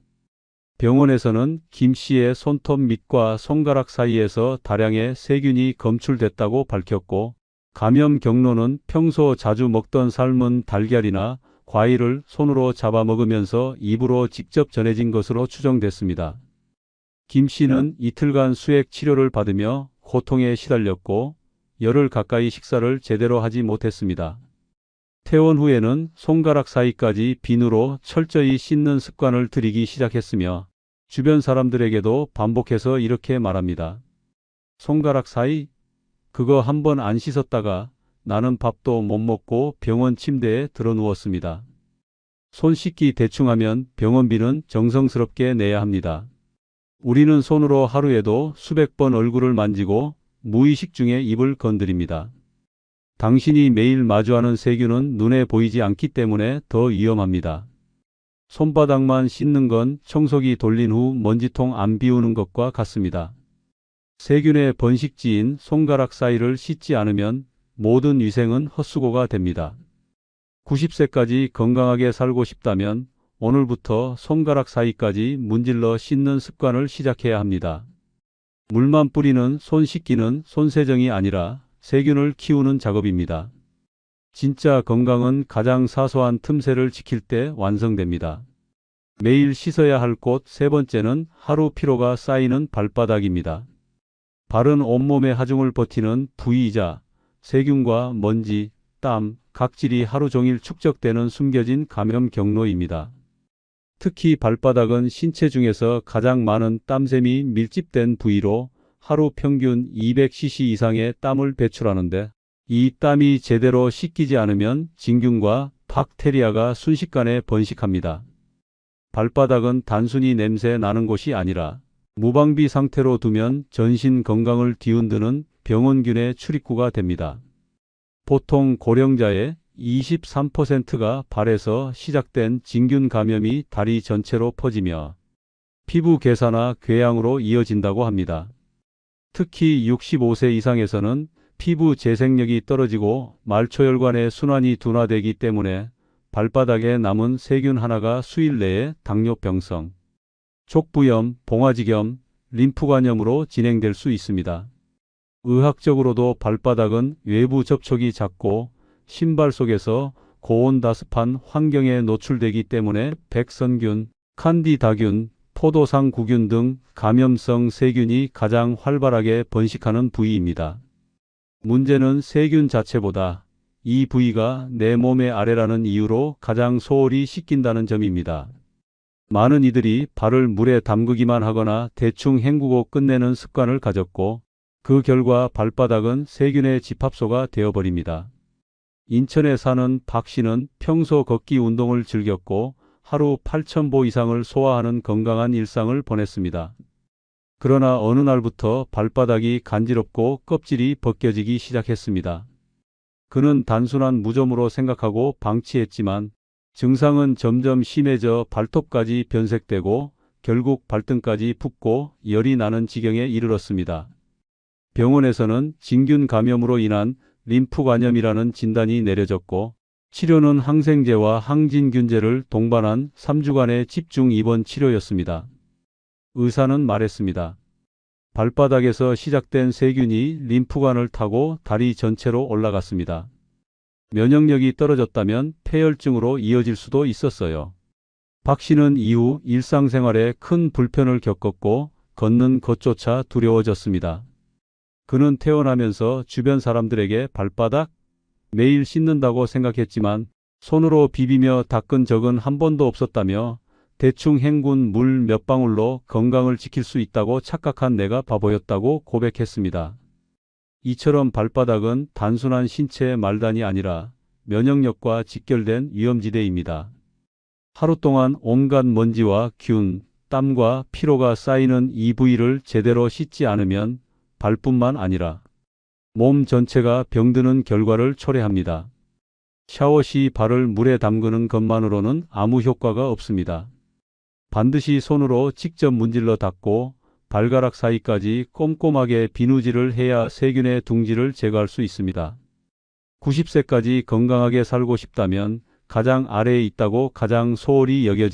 병원에서는 김 씨의 손톱 밑과 손가락 사이에서 다량의 세균이 검출됐다고 밝혔고, 감염 경로는 평소 자주 먹던 삶은 달걀이나 과일을 손으로 잡아 먹으면서 입으로 직접 전해진 것으로 추정됐습니다. 김 씨는 이틀간 수액 치료를 받으며 고통에 시달렸고 열흘 가까이 식사를 제대로 하지 못했습니다. 퇴원 후에는 손가락 사이까지 비누로 철저히 씻는 습관을 들이기 시작했으며 주변 사람들에게도 반복해서 이렇게 말합니다. 손가락 사이? 그거 한번 안 씻었다가 나는 밥도 못 먹고 병원 침대에 들어 누웠습니다. 손 씻기 대충 하면 병원비는 정성스럽게 내야 합니다. 우리는 손으로 하루에도 수백 번 얼굴을 만지고 무의식 중에 입을 건드립니다. 당신이 매일 마주하는 세균은 눈에 보이지 않기 때문에 더 위험합니다. 손바닥만 씻는 건 청소기 돌린 후 먼지통 안 비우는 것과 같습니다. 세균의 번식지인 손가락 사이를 씻지 않으면 모든 위생은 헛수고가 됩니다. 90세까지 건강하게 살고 싶다면 오늘부터 손가락 사이까지 문질러 씻는 습관을 시작해야 합니다. 물만 뿌리는 손 씻기는 손세정이 아니라 세균을 키우는 작업입니다. 진짜 건강은 가장 사소한 틈새를 지킬 때 완성됩니다. 매일 씻어야 할 곳 세 번째는 하루 피로가 쌓이는 발바닥입니다. 발은 온몸의 하중을 버티는 부위이자 세균과 먼지, 땀, 각질이 하루 종일 축적되는 숨겨진 감염 경로입니다. 특히 발바닥은 신체 중에서 가장 많은 땀샘이 밀집된 부위로 하루 평균 200cc 이상의 땀을 배출하는데 이 땀이 제대로 씻기지 않으면 진균과 박테리아가 순식간에 번식합니다. 발바닥은 단순히 냄새 나는 곳이 아니라 무방비 상태로 두면 전신 건강을 뒤흔드는 병원균의 출입구가 됩니다. 보통 고령자의 23%가 발에서 시작된 진균 감염이 다리 전체로 퍼지며 피부 괴사나 궤양으로 이어진다고 합니다. 특히 65세 이상에서는 피부 재생력이 떨어지고 말초혈관의 순환이 둔화되기 때문에 발바닥에 남은 세균 하나가 수일 내에 당뇨병성, 족부염, 봉화지겸, 림프관염으로 진행될 수 있습니다. 의학적으로도 발바닥은 외부 접촉이 작고 신발 속에서 고온다습한 환경에 노출되기 때문에 백선균, 칸디다균, 포도상구균 등 감염성 세균이 가장 활발하게 번식하는 부위입니다. 문제는 세균 자체보다 이 부위가 내 몸의 아래라는 이유로 가장 소홀히 씻긴다는 점입니다. 많은 이들이 발을 물에 담그기만 하거나 대충 헹구고 끝내는 습관을 가졌고 그 결과 발바닥은 세균의 집합소가 되어버립니다. 인천에 사는 박 씨는 평소 걷기 운동을 즐겼고 하루 8,000보 이상을 소화하는 건강한 일상을 보냈습니다. 그러나 어느 날부터 발바닥이 간지럽고 껍질이 벗겨지기 시작했습니다. 그는 단순한 무좀으로 생각하고 방치했지만 증상은 점점 심해져 발톱까지 변색되고 결국 발등까지 붓고 열이 나는 지경에 이르렀습니다. 병원에서는 진균 감염으로 인한 림프관염이라는 진단이 내려졌고 치료는 항생제와 항진균제를 동반한 3주간의 집중 입원 치료였습니다. 의사는 말했습니다. 발바닥에서 시작된 세균이 림프관을 타고 다리 전체로 올라갔습니다. 면역력이 떨어졌다면 폐혈증으로 이어질 수도 있었어요. 박 씨는 이후 일상생활에 큰 불편을 겪었고 걷는 것조차 두려워졌습니다. 그는 태어나면서 주변 사람들에게 발바닥 매일 씻는다고 생각했지만 손으로 비비며 닦은 적은 한 번도 없었다며 대충 헹군 물 몇 방울로 건강을 지킬 수 있다고 착각한 내가 바보였다고 고백했습니다. 이처럼 발바닥은 단순한 신체의 말단이 아니라 면역력과 직결된 위험지대입니다. 하루 동안 온갖 먼지와 균, 땀과 피로가 쌓이는 이 부위를 제대로 씻지 않으면 발뿐만 아니라 몸 전체가 병드는 결과를 초래합니다. 샤워 시 발을 물에 담그는 것만으로는 아무 효과가 없습니다. 반드시 손으로 직접 문질러 닦고 발가락 사이까지 꼼꼼하게 비누질을 해야 세균의 둥지를 제거할 수 있습니다. 90세까지 건강하게 살고 싶다면 가장 아래에 있다고 가장 소홀히 여겨진